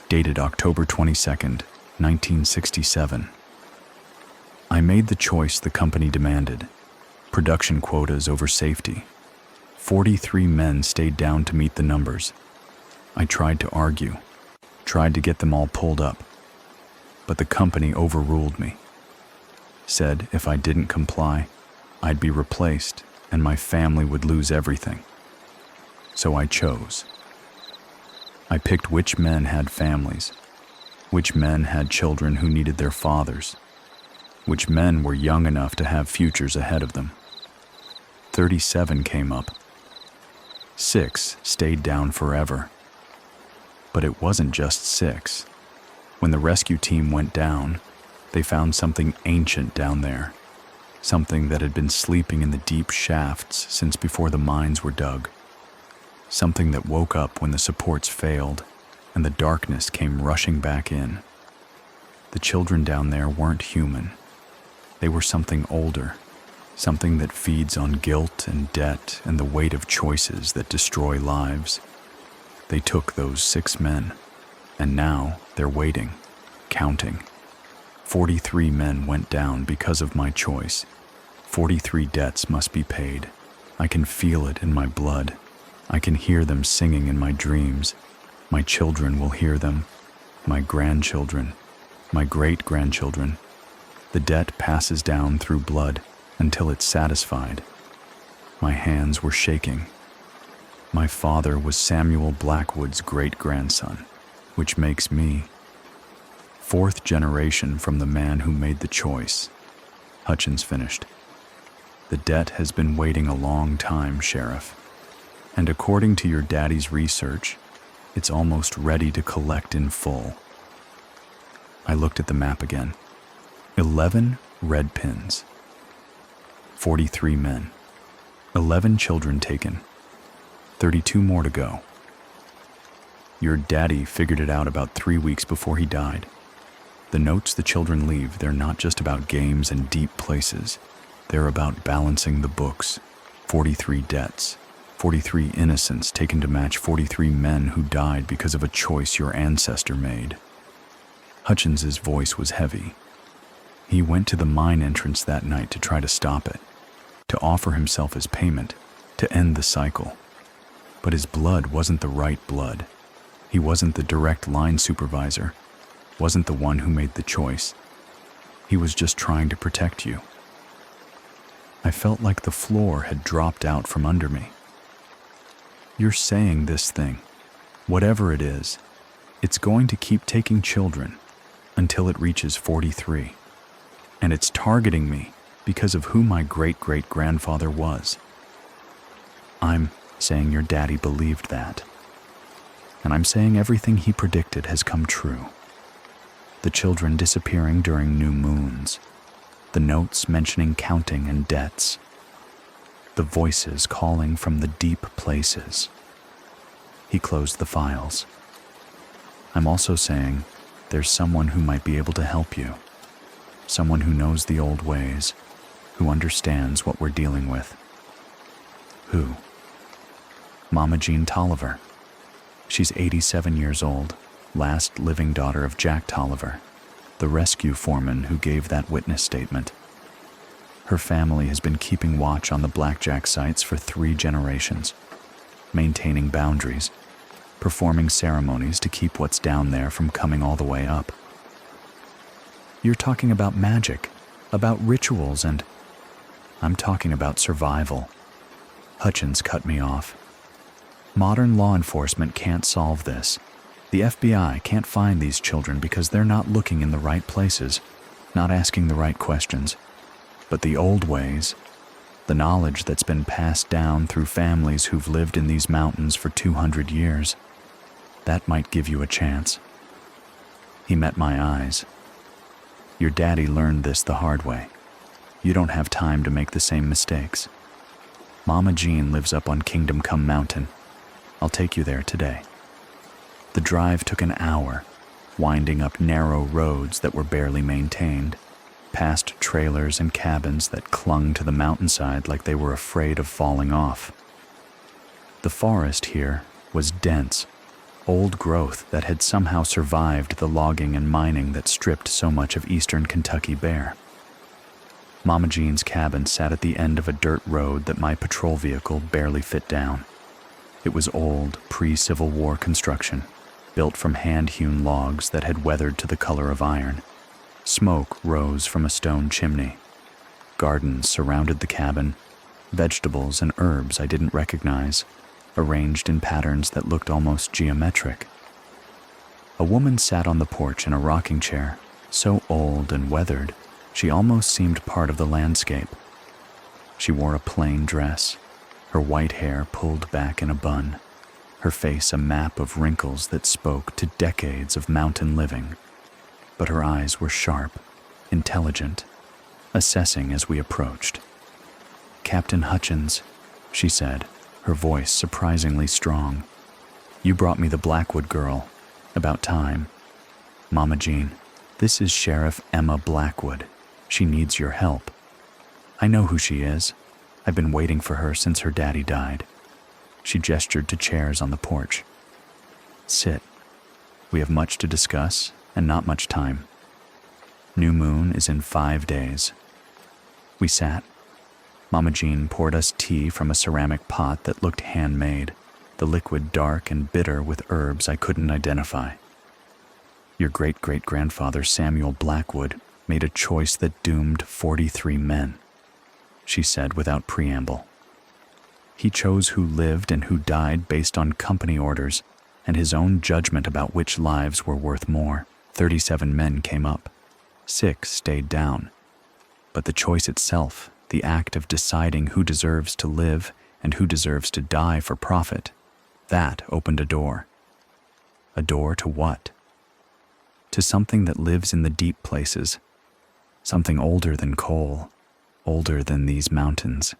dated October 22nd, 1967. I made the choice the company demanded, production quotas over safety. 43 men stayed down to meet the numbers. I tried to argue, tried to get them all pulled up, but the company overruled me. Said if I didn't comply, I'd be replaced and my family would lose everything. So I chose. I picked which men had families, which men had children who needed their fathers, which men were young enough to have futures ahead of them. 37 came up. 6 stayed down forever. But it wasn't just 6. When the rescue team went down, they found something ancient down there, something that had been sleeping in the deep shafts since before the mines were dug, something that woke up when the supports failed and the darkness came rushing back in. The children down there weren't human. They were something older, something that feeds on guilt and debt and the weight of choices that destroy lives. They took those 6 men, and now they're waiting, counting. 43 men went down because of my choice. 43 debts must be paid. I can feel it in my blood. I can hear them singing in my dreams. My children will hear them, my grandchildren, my great-grandchildren. The debt passes down through blood until it's satisfied. My hands were shaking. My father was Samuel Blackwood's great-grandson, which makes me 4th generation from the man who made the choice. Hutchins finished. The debt has been waiting a long time, Sheriff. And according to your daddy's research, it's almost ready to collect in full. I looked at the map again. 11 red pins. 43 men. 11 children taken. 32 more to go. Your daddy figured it out about 3 weeks before he died. The notes the children leave, they're not just about games and deep places. They're about balancing the books. 43 debts. 43 innocents taken to match 43 men who died because of a choice your ancestor made. Hutchins's voice was heavy. He went to the mine entrance that night to try to stop it, to offer himself as payment, to end the cycle. But his blood wasn't the right blood. He wasn't the direct line supervisor, wasn't the one who made the choice. He was just trying to protect you. I felt like the floor had dropped out from under me. You're saying this thing, whatever it is, it's going to keep taking children until it reaches 43. And it's targeting me because of who my great-great-grandfather was. I'm saying your daddy believed that. And I'm saying everything he predicted has come true. The children disappearing during new moons. The notes mentioning counting and debts. The voices calling from the deep places. He closed the files. I'm also saying there's someone who might be able to help you. Someone who knows the old ways, who understands what we're dealing with. Who? Mama Jean Tolliver. She's 87 years old, last living daughter of Jack Tolliver, the rescue foreman who gave that witness statement. Her family has been keeping watch on the blackjack sites for 3 generations, maintaining boundaries, performing ceremonies to keep what's down there from coming all the way up. You're talking about magic, about rituals, and I'm talking about survival. Hutchins cut me off. Modern law enforcement can't solve this. The FBI can't find these children because they're not looking in the right places, not asking the right questions. But the old ways, the knowledge that's been passed down through families who've lived in these mountains for 200 years, that might give you a chance. He met my eyes. Your daddy learned this the hard way. You don't have time to make the same mistakes. Mama Jean lives up on Kingdom Come Mountain. I'll take you there today. The drive took an hour, winding up narrow roads that were barely maintained, past trailers and cabins that clung to the mountainside like they were afraid of falling off. The forest here was dense, old growth that had somehow survived the logging and mining that stripped so much of eastern Kentucky bare. Mama Jean's cabin sat at the end of a dirt road that my patrol vehicle barely fit down. It was old, pre-Civil War construction, built from hand-hewn logs that had weathered to the color of iron. Smoke rose from a stone chimney. Gardens surrounded the cabin, vegetables and herbs I didn't recognize, arranged in patterns that looked almost geometric. A woman sat on the porch in a rocking chair, so old and weathered, she almost seemed part of the landscape. She wore a plain dress, her white hair pulled back in a bun, her face a map of wrinkles that spoke to decades of mountain living. But her eyes were sharp, intelligent, assessing as we approached. "Captain Hutchins," she said, her voice surprisingly strong. "You brought me the Blackwood girl. About time. Mama Jean, this is Sheriff Emma Blackwood. She needs your help. I know who she is. I've been waiting for her since her daddy died." She gestured to chairs on the porch. "Sit. We have much to discuss and not much time. New moon is in 5 days." We sat. Mama Jean poured us tea from a ceramic pot that looked handmade, the liquid dark and bitter with herbs I couldn't identify. "Your great-great-grandfather Samuel Blackwood made a choice that doomed 43 men," she said without preamble. "He chose who lived and who died based on company orders and his own judgment about which lives were worth more. 37 men came up. 6 stayed down. But the choice itself, the act of deciding who deserves to live and who deserves to die for profit, that opened a door. A door to what? To something that lives in the deep places, something older than coal, older than these mountains.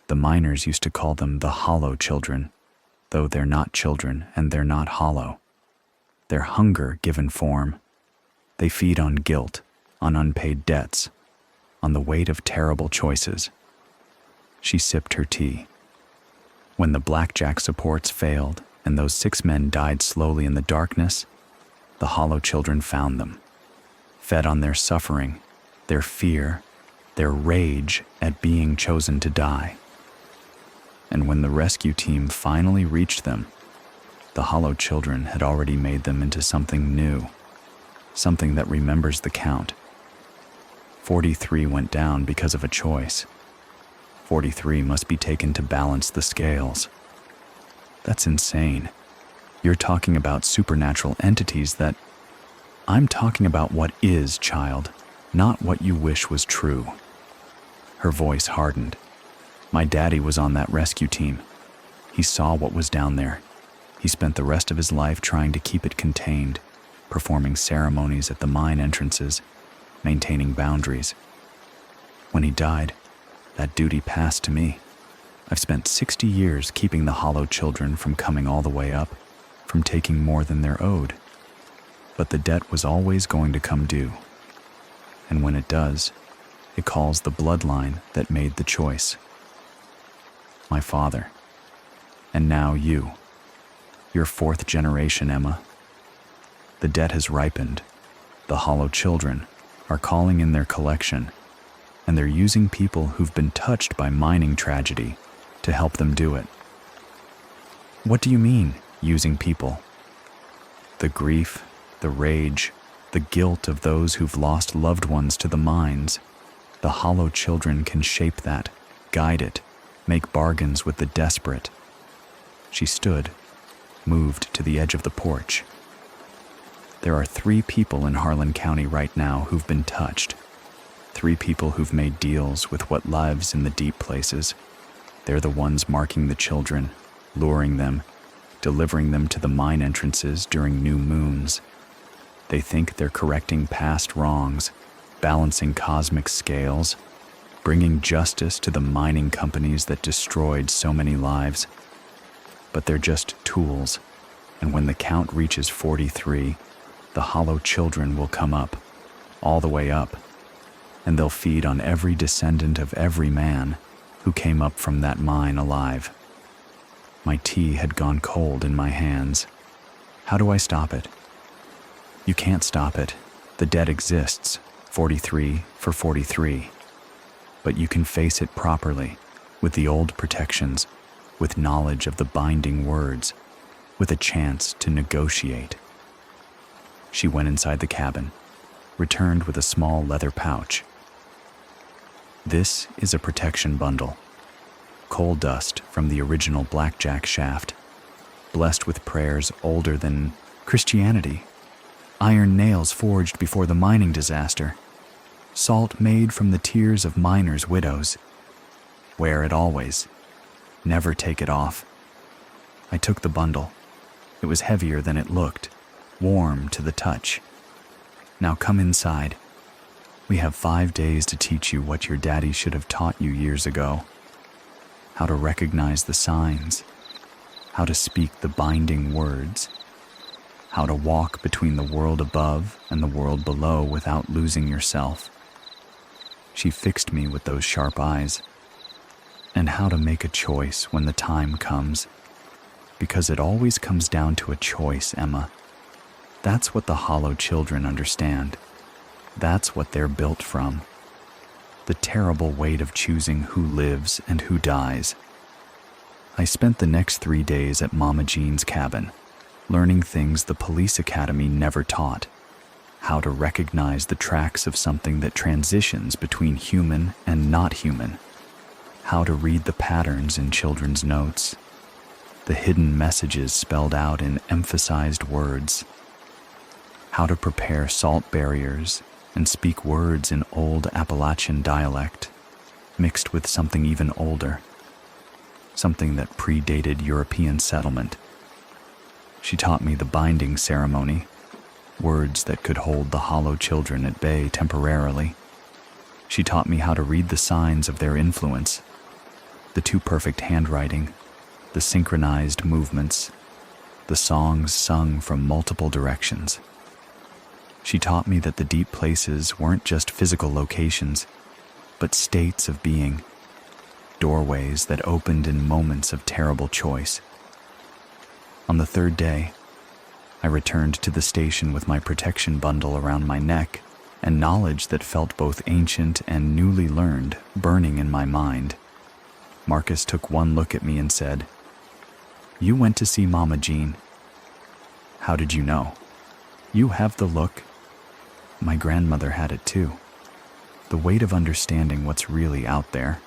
The miners used to call them the hollow children, though they're not children and they're not hollow. They're hunger given form. They feed on guilt, on unpaid debts, on the weight of terrible choices. She sipped her tea. When the blackjack supports failed and those 6 men died slowly in the darkness, the hollow children found them, fed on their suffering, their fear, their rage at being chosen to die. And when the rescue team finally reached them, the hollow children had already made them into something new, something that remembers the count. 43 went down because of a choice. 43 must be taken to balance the scales. That's insane. You're talking about supernatural entities that... I'm talking about what is, child, not what you wish was true. Her voice hardened. My daddy was on that rescue team. He saw what was down there. He spent the rest of his life trying to keep it contained, performing ceremonies at the mine entrances, maintaining boundaries. When he died, that duty passed to me. I've spent 60 years keeping the hollow children from coming all the way up, from taking more than they're owed. But the debt was always going to come due. And when it does, it calls the bloodline that made the choice. My father. And now you. You're 4th generation, Emma. The debt has ripened. The hollow children are calling in their collection, and they're using people who've been touched by mining tragedy to help them do it. What do you mean, using people? The grief, the rage, the guilt of those who've lost loved ones to the mines. The hollow children can shape that, guide it, make bargains with the desperate. She stood, moved to the edge of the porch. There are 3 people in Harlan County right now who've been touched. 3 people who've made deals with what lives in the deep places. They're the ones marking the children, luring them, delivering them to the mine entrances during new moons. They think they're correcting past wrongs, balancing cosmic scales, bringing justice to the mining companies that destroyed so many lives. But they're just tools, and when the count reaches 43, the hollow children will come up, all the way up, and they'll feed on every descendant of every man who came up from that mine alive. My tea had gone cold in my hands. How do I stop it? You can't stop it. The debt exists, 43 for 43. But you can face it properly, with the old protections, with knowledge of the binding words, with a chance to negotiate. She went inside the cabin, returned with a small leather pouch. This is a protection bundle. Coal dust from the original blackjack shaft, blessed with prayers older than Christianity, iron nails forged before the mining disaster, salt made from the tears of miners' widows. Wear it always. Never take it off. I took the bundle. It was heavier than it looked, warm to the touch. Now come inside. We have 5 days to teach you what your daddy should have taught you years ago. How to recognize the signs, how to speak the binding words, how to walk between the world above and the world below without losing yourself. She fixed me with those sharp eyes. And how to make a choice when the time comes. Because it always comes down to a choice, Emma. That's what the hollow children understand. That's what they're built from. The terrible weight of choosing who lives and who dies. I spent the next 3 days at Mama Jean's cabin, learning things the police academy never taught. How to recognize the tracks of something that transitions between human and not human. How to read the patterns in children's notes. The hidden messages spelled out in emphasized words. How to prepare salt barriers and speak words in old Appalachian dialect, mixed with something even older, something that predated European settlement. She taught me the binding ceremony, words that could hold the hollow children at bay temporarily. She taught me how to read the signs of their influence, the too perfect handwriting, the synchronized movements, the songs sung from multiple directions. She taught me that the deep places weren't just physical locations, but states of being, doorways that opened in moments of terrible choice. On the 3rd day, I returned to the station with my protection bundle around my neck and knowledge that felt both ancient and newly learned burning in my mind. Marcus took one look at me and said, "You went to see Mama Jean." "How did you know?" "You have the look." My grandmother had it too. The weight of understanding what's really out there.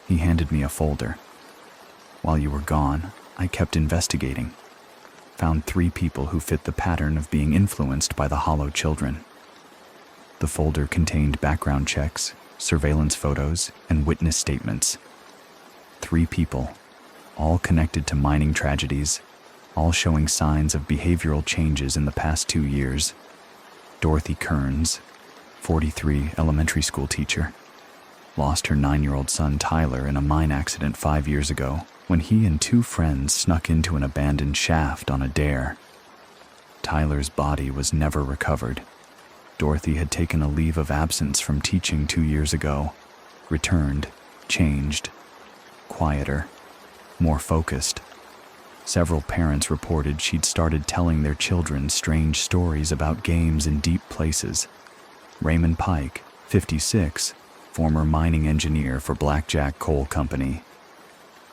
He handed me a folder. While you were gone, I kept investigating. Found 3 people who fit the pattern of being influenced by the hollow children. The folder contained background checks, surveillance photos, and witness statements. 3 people, all connected to mining tragedies, all showing signs of behavioral changes in the past 2 years. Dorothy Kearns, 43, elementary school teacher, lost her 9-year-old son Tyler in a mine accident 5 years ago when he and 2 friends snuck into an abandoned shaft on a dare. Tyler's body was never recovered. Dorothy had taken a leave of absence from teaching 2 years ago, returned, changed, quieter, more focused. Several parents reported she'd started telling their children strange stories about games in deep places. Raymond Pike, 56, former mining engineer for Blackjack Coal Company,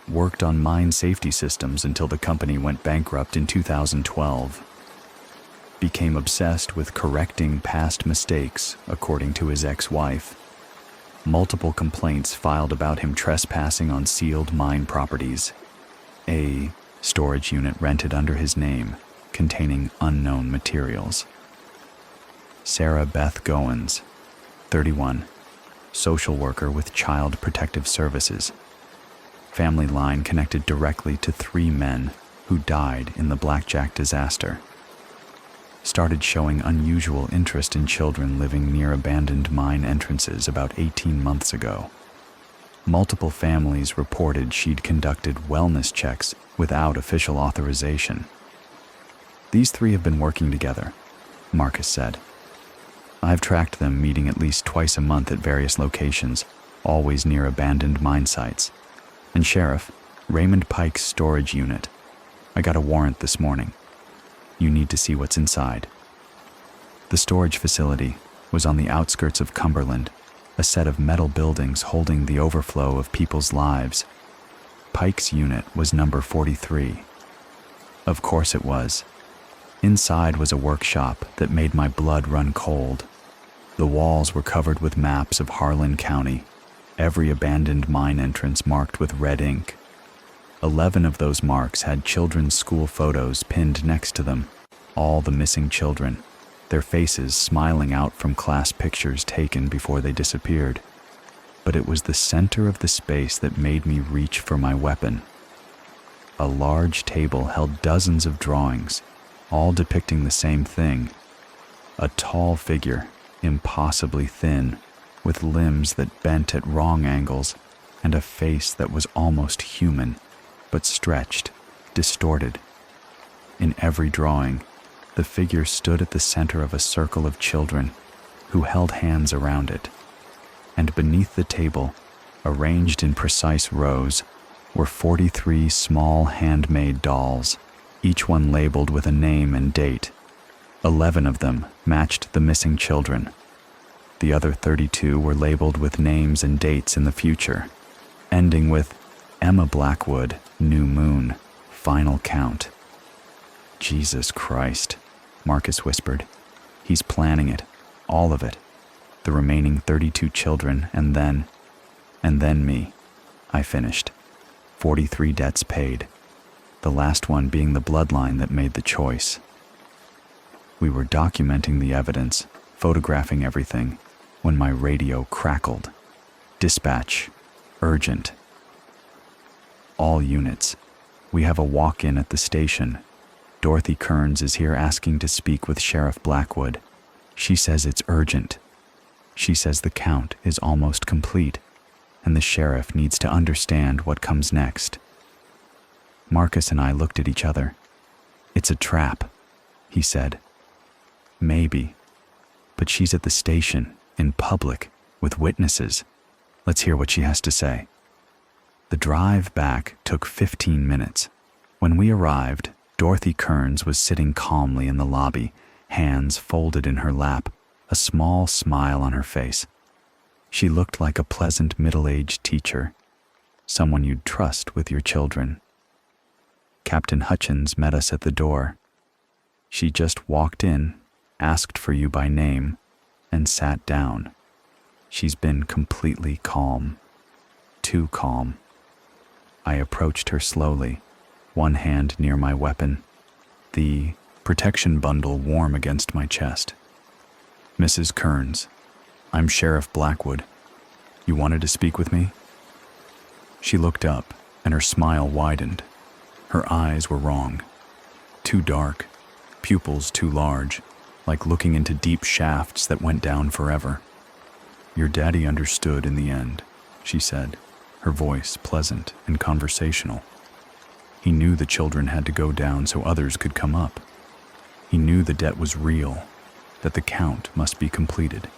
worked on mine safety systems until the company went bankrupt in 2012. Became obsessed with correcting past mistakes, according to his ex-wife. Multiple complaints filed about him trespassing on sealed mine properties. A storage unit rented under his name, containing unknown materials. Sarah Beth Goins, 31, social worker with Child Protective Services. Family line connected directly to 3 men who died in the Blackjack disaster. Started showing unusual interest in children living near abandoned mine entrances about 18 months ago. Multiple families reported she'd conducted wellness checks without official authorization. These 3 have been working together, Marcus said. I've tracked them meeting at least twice a month at various locations, always near abandoned mine sites. And Sheriff, Raymond Pike's storage unit. I got a warrant this morning. You need to see what's inside. The storage facility was on the outskirts of Cumberland, a set of metal buildings holding the overflow of people's lives. Pike's unit was number 43. Of course it was. Inside was a workshop that made my blood run cold. The walls were covered with maps of Harlan County, every abandoned mine entrance marked with red ink. 11 of those marks had children's school photos pinned next to them, all the missing children, their faces smiling out from class pictures taken before they disappeared. But it was the center of the space that made me reach for my weapon. A large table held dozens of drawings, all depicting the same thing. A tall figure, impossibly thin, with limbs that bent at wrong angles, and a face that was almost human, but stretched, distorted. In every drawing, the figure stood at the center of a circle of children who held hands around it. And beneath the table, arranged in precise rows, were 43 small handmade dolls, each one labeled with a name and date. 11 of them matched the missing children. The other 32 were labeled with names and dates in the future, ending with Emma Blackwood, New Moon, Final Count. Jesus Christ, Marcus whispered. He's planning it, all of it. The remaining 32 children, and then me. I finished. 43 debts paid. The last one being the bloodline that made the choice. We were documenting the evidence, photographing everything, when my radio crackled. Dispatch. Urgent. All units. We have a walk-in at the station. Dorothy Kearns is here asking to speak with Sheriff Blackwood. She says it's urgent. She says the count is almost complete, and the sheriff needs to understand what comes next. Marcus and I looked at each other. It's a trap, he said. Maybe. But she's at the station, in public, with witnesses. Let's hear what she has to say. The drive back took 15 minutes. When we arrived, Dorothy Kearns was sitting calmly in the lobby, hands folded in her lap, a small smile on her face. She looked like a pleasant middle-aged teacher, someone you'd trust with your children. Captain Hutchins met us at the door. She just walked in, asked for you by name, and sat down. She's been completely calm. Too calm. I approached her slowly, one hand near my weapon, the protection bundle warm against my chest. Mrs. Kearns, I'm Sheriff Blackwood. You wanted to speak with me? She looked up, and her smile widened. Her eyes were wrong. Too dark, pupils too large, like looking into deep shafts that went down forever. Your daddy understood in the end, she said, her voice pleasant and conversational. He knew the children had to go down so others could come up. He knew the debt was real, that the count must be completed.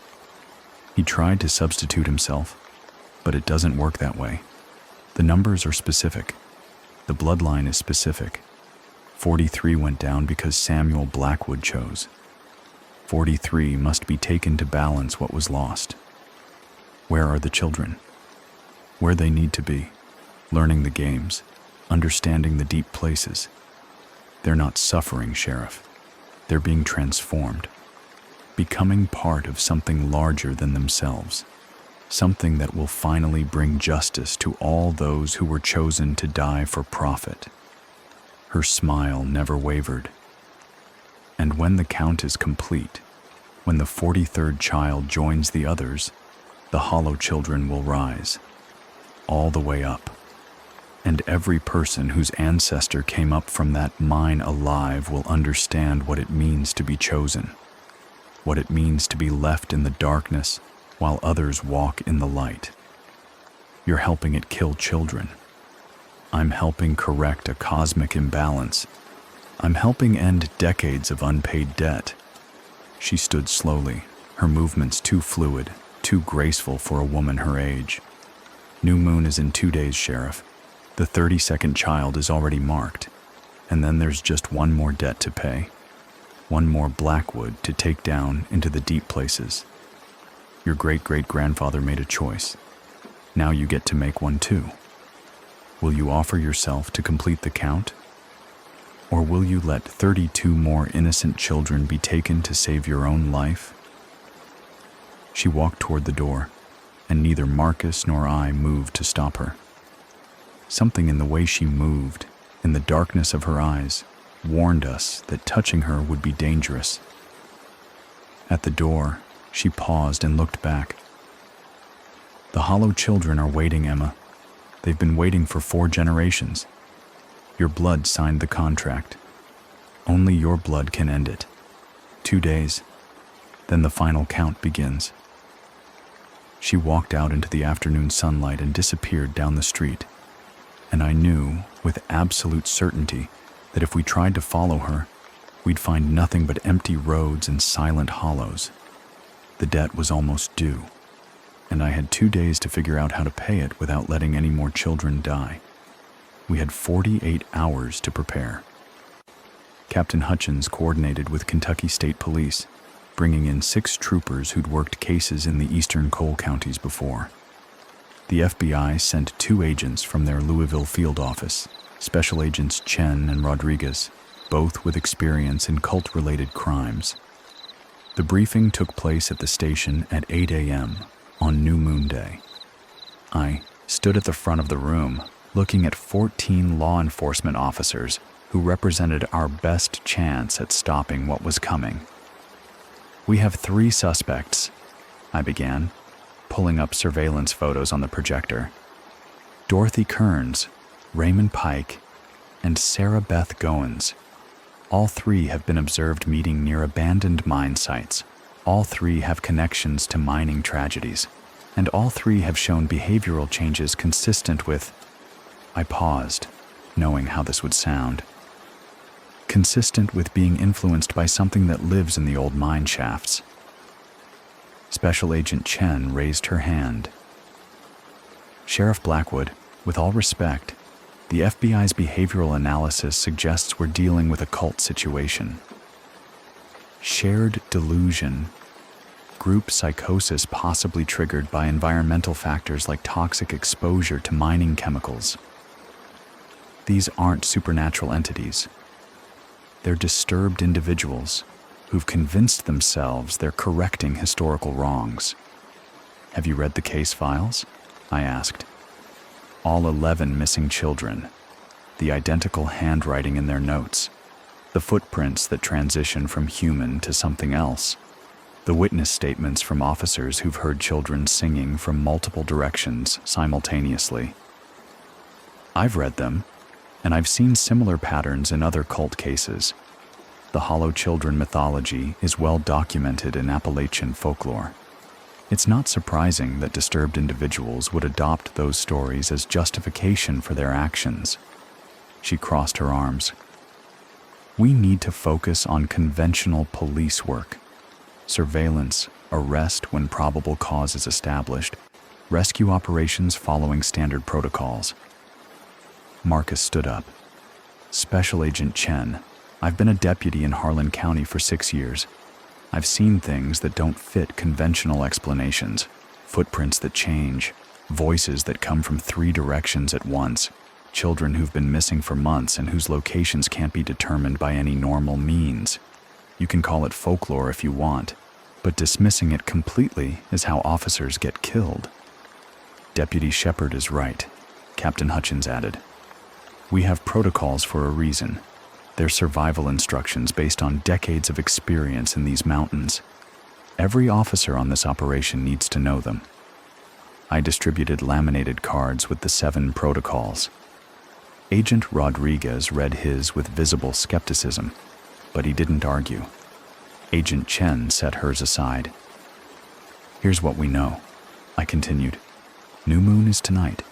He tried to substitute himself, but it doesn't work that way. The numbers are specific. The bloodline is specific. 43 went down because Samuel Blackwood chose. 43 must be taken to balance what was lost. Where are the children? Where they need to be, learning the games, understanding the deep places. They're not suffering, Sheriff. They're being transformed, becoming part of something larger than themselves, something that will finally bring justice to all those who were chosen to die for profit. Her smile never wavered. And when the count is complete, when the 43rd child joins the others, the hollow children will rise, all the way up. And every person whose ancestor came up from that mine alive will understand what it means to be chosen, what it means to be left in the darkness while others walk in the light. You're helping it kill children. I'm helping correct a cosmic imbalance. I'm helping end decades of unpaid debt. She stood slowly, her movements too fluid, too graceful for a woman her age. New moon is in 2 days, Sheriff. The 32nd child is already marked, and then there's just one more debt to pay. One more Blackwood to take down into the deep places. Your great-great-grandfather made a choice. Now you get to make one too. Will you offer yourself to complete the count? Or will you let 32 more innocent children be taken to save your own life? She walked toward the door, and neither Marcus nor I moved to stop her. Something in the way she moved, in the darkness of her eyes, warned us that touching her would be dangerous. At the door, she paused and looked back. The Hollow children are waiting, Emma. They've been waiting for 4 generations. Your blood signed the contract. Only your blood can end it. 2 days, then the final count begins. She walked out into the afternoon sunlight and disappeared down the street. And I knew, with absolute certainty, that if we tried to follow her, we'd find nothing but empty roads and silent hollows. The debt was almost due, and I had 2 days to figure out how to pay it without letting any more children die. We had 48 hours to prepare. Captain Hutchins coordinated with Kentucky State Police, bringing in 6 troopers who'd worked cases in the eastern coal counties before. The FBI sent 2 agents from their Louisville field office, Special Agents Chen and Rodriguez, both with experience in cult-related crimes. The briefing took place at the station at 8 a.m. on New Moon Day. I stood at the front of the room, looking at 14 law enforcement officers who represented our best chance at stopping what was coming. "We have 3 suspects," I began, pulling up surveillance photos on the projector. "Dorothy Kearns, Raymond Pike, and Sarah Beth Goins. All 3 have been observed meeting near abandoned mine sites. All 3 have connections to mining tragedies, and all 3 have shown behavioral changes consistent with..." I paused, knowing how this would sound. "Consistent with being influenced by something that lives in the old mine shafts." Special Agent Chen raised her hand. "Sheriff Blackwood, with all respect, the FBI's behavioral analysis suggests we're dealing with a cult situation. Shared delusion, group psychosis possibly triggered by environmental factors like toxic exposure to mining chemicals. These aren't supernatural entities. They're disturbed individuals who've convinced themselves they're correcting historical wrongs." "Have you read the case files?" I asked. All 11 missing children, the identical handwriting in their notes, the footprints that transition from human to something else, the witness statements from officers who've heard children singing from multiple directions simultaneously. "I've read them, and I've seen similar patterns in other cult cases. The Hollow Children mythology is well documented in Appalachian folklore. It's not surprising that disturbed individuals would adopt those stories as justification for their actions." She crossed her arms. "We need to focus on conventional police work. Surveillance, arrest when probable cause is established, rescue operations following standard protocols." Marcus stood up. "Special Agent Chen, I've been a deputy in Harlan County for 6 years. I've seen things that don't fit conventional explanations, footprints that change, voices that come from 3 directions at once, children who've been missing for months and whose locations can't be determined by any normal means. You can call it folklore if you want, but dismissing it completely is how officers get killed." "Deputy Shepard is right," Captain Hutchins added. "We have protocols for a reason. They're survival instructions based on decades of experience in these mountains. Every officer on this operation needs to know them." I distributed laminated cards with the 7 protocols. Agent Rodriguez read his with visible skepticism, but he didn't argue. Agent Chen set hers aside. "Here's what we know," I continued. "New moon is tonight.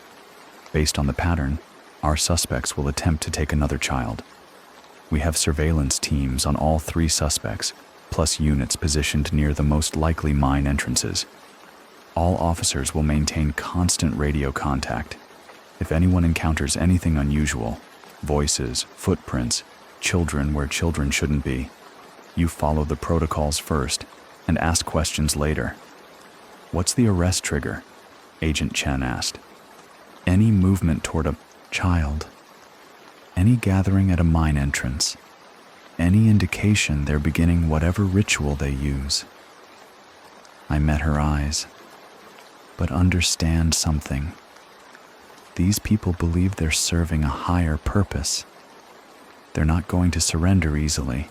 Based on the pattern, our suspects will attempt to take another child. We have surveillance teams on all 3 suspects, plus units positioned near the most likely mine entrances. All officers will maintain constant radio contact. If anyone encounters anything unusual, voices, footprints, children where children shouldn't be, you follow the protocols first and ask questions later. "What's the arrest trigger?" Agent Chen asked. "Any movement toward a child. Any gathering at a mine entrance. Any indication they're beginning whatever ritual they use." I met her eyes. "But understand something. These people believe they're serving a higher purpose. They're not going to surrender easily.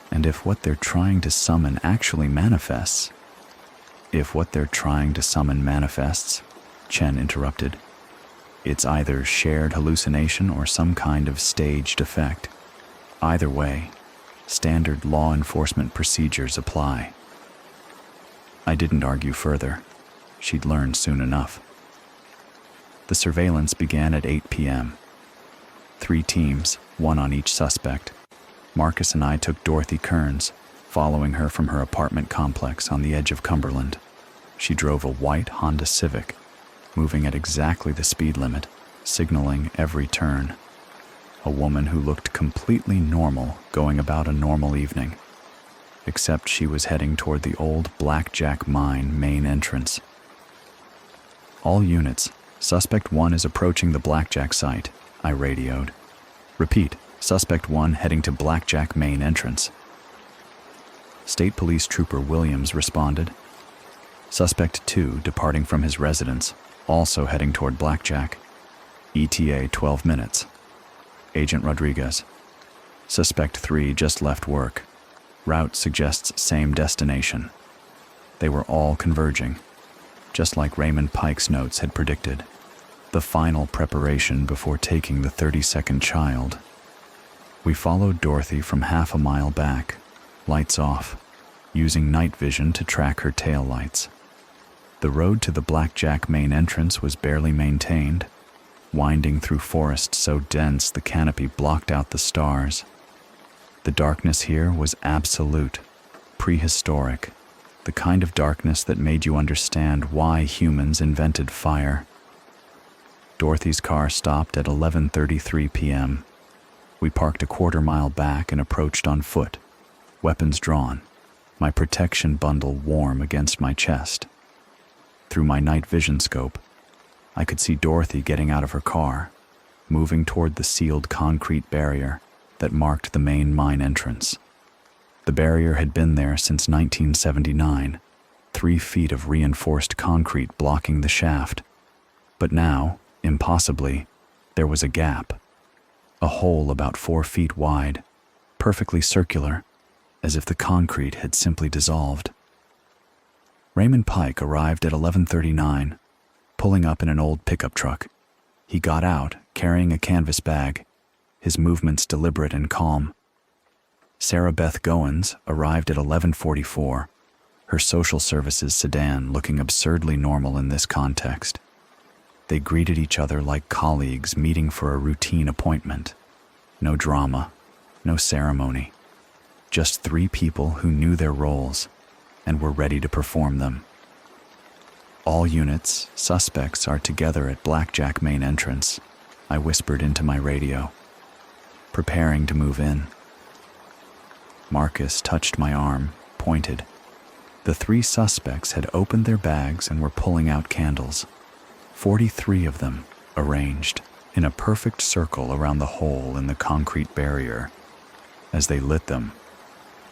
And if what they're trying to summon actually manifests..." "If what they're trying to summon manifests," Chen interrupted, "it's either shared hallucination or some kind of staged effect. Either way, standard law enforcement procedures apply." I didn't argue further. She'd learned soon enough. The surveillance began at 8 p.m. 3 teams, 1 on each suspect. Marcus and I took Dorothy Kearns, following her from her apartment complex on the edge of Cumberland. She drove a white Honda Civic, moving at exactly the speed limit, signaling every turn. A woman who looked completely normal going about a normal evening, except she was heading toward the old Blackjack Mine main entrance. "All units, suspect 1 is approaching the Blackjack site," I radioed. "Repeat, suspect 1 heading to Blackjack main entrance." State Police Trooper Williams responded. "Suspect 2 departing from his residence, also heading toward Blackjack. ETA 12 minutes. Agent Rodriguez. Suspect 3 just left work. Route suggests same destination." They were all converging, just like Raymond Pike's notes had predicted. The final preparation before taking the 32nd child. We followed Dorothy from half a mile back, lights off, using night vision to track her tail lights. The road to the Blackjack main entrance was barely maintained, winding through forest so dense the canopy blocked out the stars. The darkness here was absolute, prehistoric, the kind of darkness that made you understand why humans invented fire. Dorothy's car stopped at 11:33 p.m. We parked a quarter-mile back and approached on foot, weapons drawn, my protection bundle warm against my chest. Through my night vision scope, I could see Dorothy getting out of her car, moving toward the sealed concrete barrier that marked the main mine entrance. The barrier had been there since 1979, 3 feet of reinforced concrete blocking the shaft. But now, impossibly, there was a gap, a hole about 4 feet wide, perfectly circular, as if the concrete had simply dissolved. Raymond Pike arrived at 11:39, pulling up in an old pickup truck. He got out, carrying a canvas bag, his movements deliberate and calm. Sarah Beth Goins arrived at 11:44, her social services sedan looking absurdly normal in this context. They greeted each other like colleagues meeting for a routine appointment. No drama, no ceremony. Just 3 people who knew their roles and were ready to perform them. "All units, suspects are together at Blackjack main entrance," I whispered into my radio, preparing to move in. Marcus touched my arm, pointed. The 3 suspects had opened their bags and were pulling out candles. 43 of them, arranged in a perfect circle around the hole in the concrete barrier. As they lit them,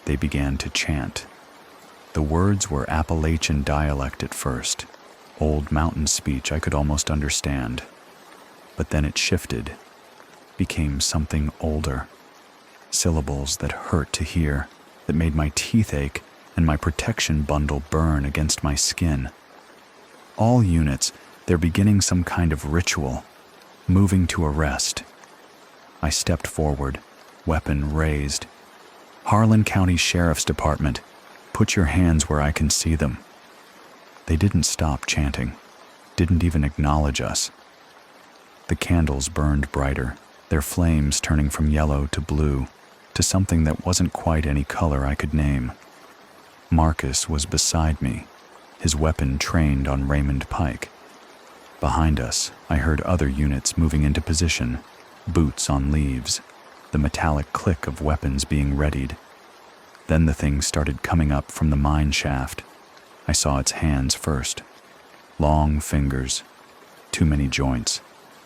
they began to chant. The words were Appalachian dialect at first, old mountain speech I could almost understand. But then it shifted, became something older. Syllables that hurt to hear, that made my teeth ache and my protection bundle burn against my skin. "All units, they're beginning some kind of ritual, moving to arrest." I stepped forward, weapon raised. "Harlan County Sheriff's Department, put your hands where I can see them." They didn't stop chanting, didn't even acknowledge us. The candles burned brighter, their flames turning from yellow to blue, to something that wasn't quite any color I could name. Marcus was beside me, his weapon trained on Raymond Pike. Behind us, I heard other units moving into position, boots on leaves, the metallic click of weapons being readied. Then the thing started coming up from the mine shaft. I saw its hands first. Long fingers, too many joints,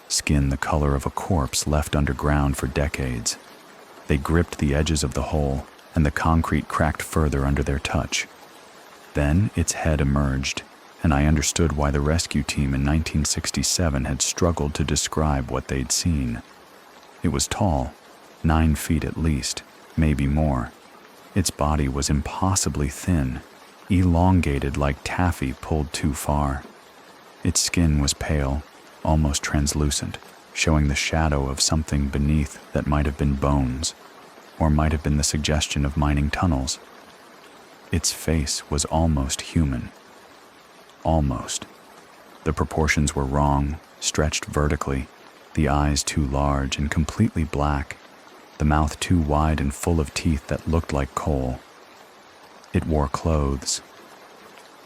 skin the color of a corpse left underground for decades. They gripped the edges of the hole, and the concrete cracked further under their touch. Then its head emerged, and I understood why the rescue team in 1967 had struggled to describe what they'd seen. It was tall, 9 feet at least, maybe more. Its body was impossibly thin, elongated like taffy pulled too far. Its skin was pale, almost translucent, showing the shadow of something beneath that might have been bones, or might have been the suggestion of mining tunnels. Its face was almost human. Almost. The proportions were wrong, stretched vertically, the eyes too large and completely black, the mouth too wide and full of teeth that looked like coal. It wore clothes.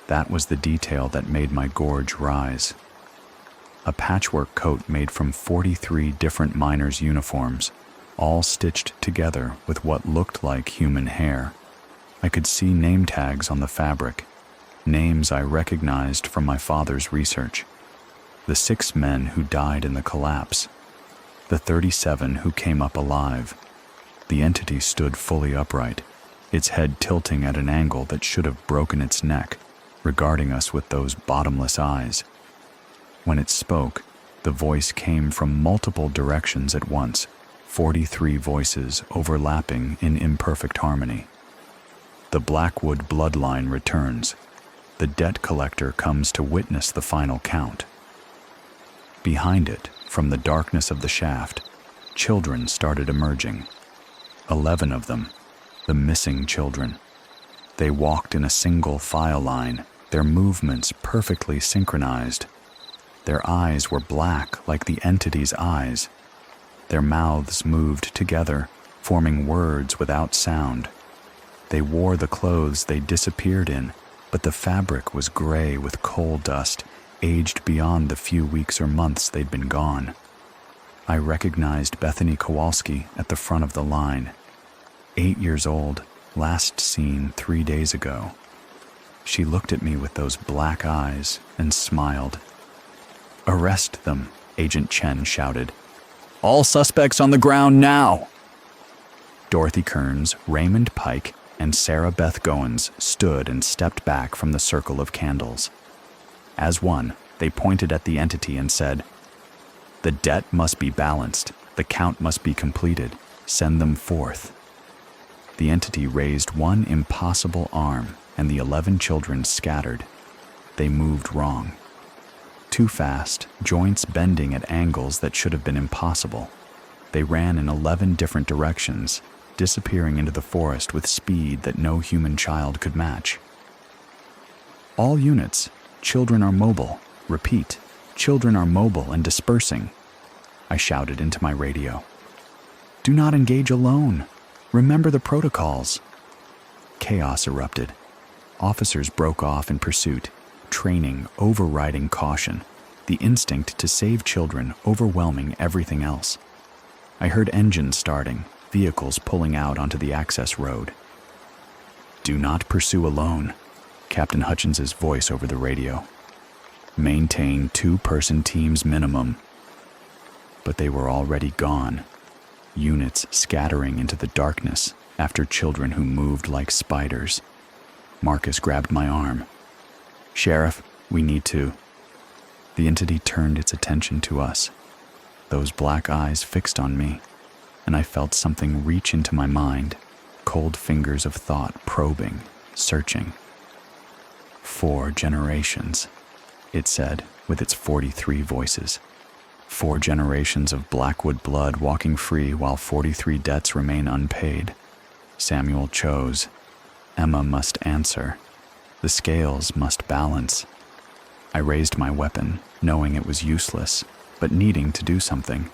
That was the detail that made my gorge rise. A patchwork coat made from 43 different miners' uniforms, all stitched together with what looked like human hair. I could see name tags on the fabric, names I recognized from my father's research. The 6 men who died in the collapse, the 37 who came up alive. The entity stood fully upright, its head tilting at an angle that should have broken its neck, regarding us with those bottomless eyes. When it spoke, the voice came from multiple directions at once, 43 voices overlapping in imperfect harmony. The Blackwood bloodline returns. The debt collector comes to witness the final count. Behind it, from the darkness of the shaft, children started emerging. 11 of them, the missing children. They walked in a single file line, their movements perfectly synchronized. Their eyes were black like the entity's eyes. Their mouths moved together, forming words without sound. They wore the clothes they disappeared in, but the fabric was gray with coal dust, aged beyond the few weeks or months they'd been gone. I recognized Bethany Kowalski at the front of the line. 8 years old, last seen 3 days ago. She looked at me with those black eyes and smiled. "Arrest them," Agent Chen shouted. "All suspects on the ground now!" Dorothy Kearns, Raymond Pike, and Sarah Beth Goins stood and stepped back from the circle of candles. As one, they pointed at the entity and said, "The debt must be balanced. The count must be completed. Send them forth." The entity raised one impossible arm, and the 11 children scattered. They moved wrong. Too fast, joints bending at angles that should have been impossible. They ran in 11 different directions, disappearing into the forest with speed that no human child could match. "All units, children are mobile. Repeat, children are mobile and dispersing," I shouted into my radio. "Do not engage alone. Remember the protocols." Chaos erupted. Officers broke off in pursuit, training overriding caution, the instinct to save children overwhelming everything else. I heard engines starting, vehicles pulling out onto the access road. "Do not pursue alone," Captain Hutchins's voice over the radio. "Maintain 2-person teams minimum." But they were already gone, units scattering into the darkness after children who moved like spiders. Marcus grabbed my arm. "Sheriff, we need to." The entity turned its attention to us, those black eyes fixed on me, and I felt something reach into my mind, cold fingers of thought probing, searching. 4 generations, it said with its 43 voices. 4 generations of Blackwood blood walking free while 43 debts remain unpaid. Samuel chose. Emma must answer. The scales must balance. I raised my weapon, knowing it was useless, but needing to do something.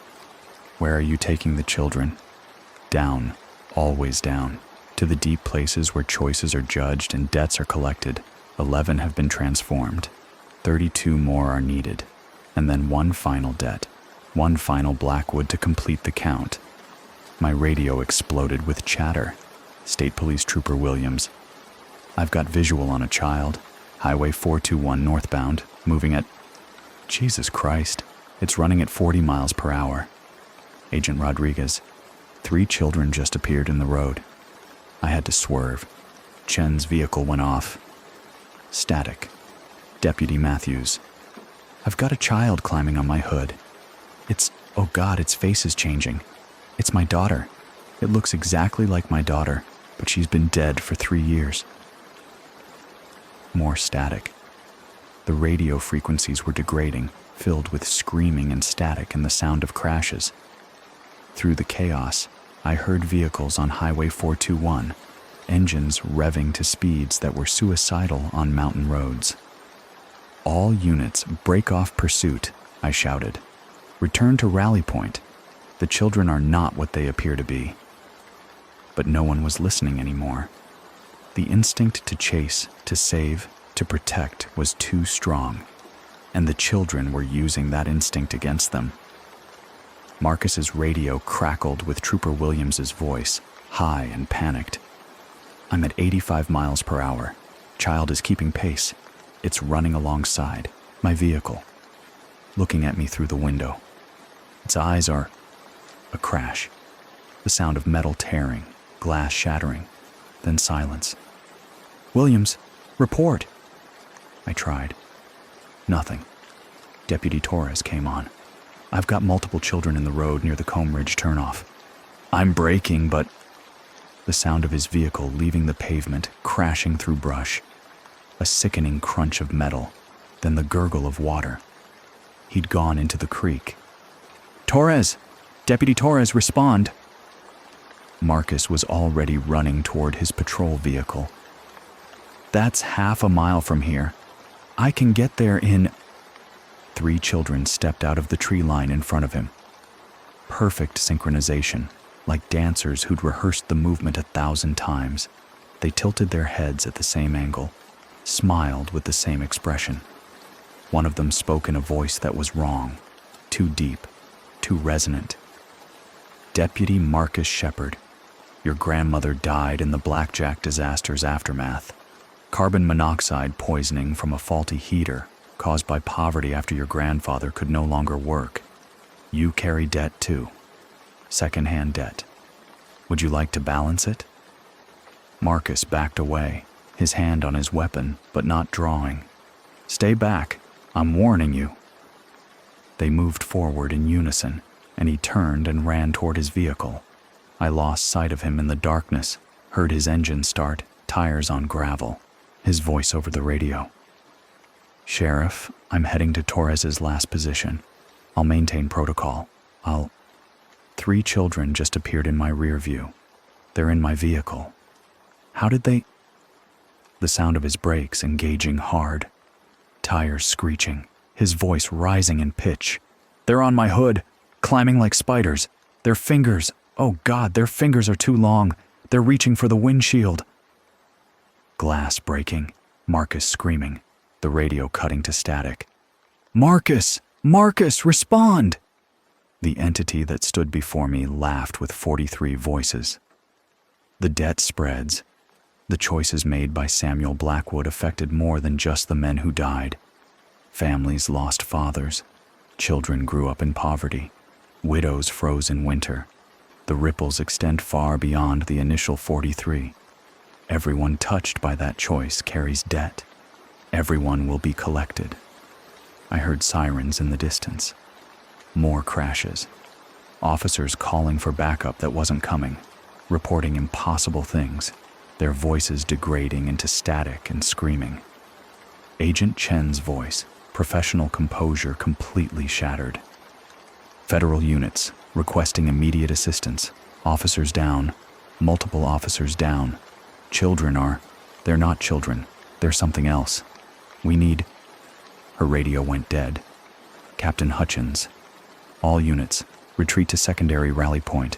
"Where are you taking the children?" "Down," always down, to the deep places where choices are judged and debts are collected. 11 have been transformed. 32 more are needed. And then one final debt, one final Blackwood to complete the count. My radio exploded with chatter. State Police Trooper Williams. I've got visual on a child. Highway 421 northbound, moving at... Jesus Christ, it's running at 40 miles per hour. Agent Rodriguez. 3 children just appeared in the road. I had to swerve. Chen's vehicle went off. Static. Deputy Matthews. I've got a child climbing on my hood. Oh God, its face is changing. It's my daughter. It looks exactly like my daughter, but she's been dead for 3 years. More static. The radio frequencies were degrading, filled with screaming and static and the sound of crashes. Through the chaos, I heard vehicles on Highway 421, engines revving to speeds that were suicidal on mountain roads. All units, break off pursuit, I shouted. Return to rally point. The children are not what they appear to be. But no one was listening anymore. The instinct to chase, to save, to protect was too strong, and the children were using that instinct against them. Marcus's radio crackled with Trooper Williams's voice, high and panicked. I'm at 85 miles per hour. Child is keeping pace. It's running alongside my vehicle, looking at me through the window. Its eyes are... A crash. The sound of metal tearing, glass shattering, then silence. Williams, report. I tried. Nothing. Deputy Torres came on. I've got multiple children in the road near the Comb Ridge turnoff. I'm braking, but... The sound of his vehicle leaving the pavement, crashing through brush. A sickening crunch of metal, then the gurgle of water. He'd gone into the creek. Torres! Deputy Torres, respond! Marcus was already running toward his patrol vehicle. That's half a mile from here. I can get there in... 3 children stepped out of the tree line in front of him. Perfect synchronization, like dancers who'd rehearsed the movement 1,000 times. They tilted their heads at the same angle, smiled with the same expression. One of them spoke in a voice that was wrong, too deep, too resonant. Deputy Marcus Shepard, your grandmother died in the Blackjack disaster's aftermath. Carbon monoxide poisoning from a faulty heater caused by poverty after your grandfather could no longer work. You carry debt too. Second-hand debt. Would you like to balance it? Marcus backed away, his hand on his weapon, but not drawing. Stay back. I'm warning you. They moved forward in unison, and he turned and ran toward his vehicle. I lost sight of him in the darkness, heard his engine start, tires on gravel, his voice over the radio. Sheriff, I'm heading to Torres's last position. I'll maintain protocol. 3 children just appeared in my rear view. They're in my vehicle. How did they... The sound of his brakes engaging hard. Tires screeching, his voice rising in pitch. They're on my hood, climbing like spiders. Their fingers, oh God, their fingers are too long. They're reaching for the windshield. Glass breaking, Marcus screaming, the radio cutting to static. Marcus! Marcus, respond! The entity that stood before me laughed with 43 voices. The debt spreads. The choices made by Samuel Blackwood affected more than just the men who died. Families lost fathers. Children grew up in poverty. Widows froze in winter. The ripples extend far beyond the initial 43. Everyone touched by that choice carries debt. Everyone will be collected. I heard sirens in the distance. More crashes. Officers calling for backup that wasn't coming, reporting impossible things, their voices degrading into static and screaming. Agent Chen's voice, professional composure completely shattered. Federal units, requesting immediate assistance. Officers down. Multiple officers down. They're not children. They're something else. We need... Her radio went dead. Captain Hutchins. All units, retreat to secondary rally point.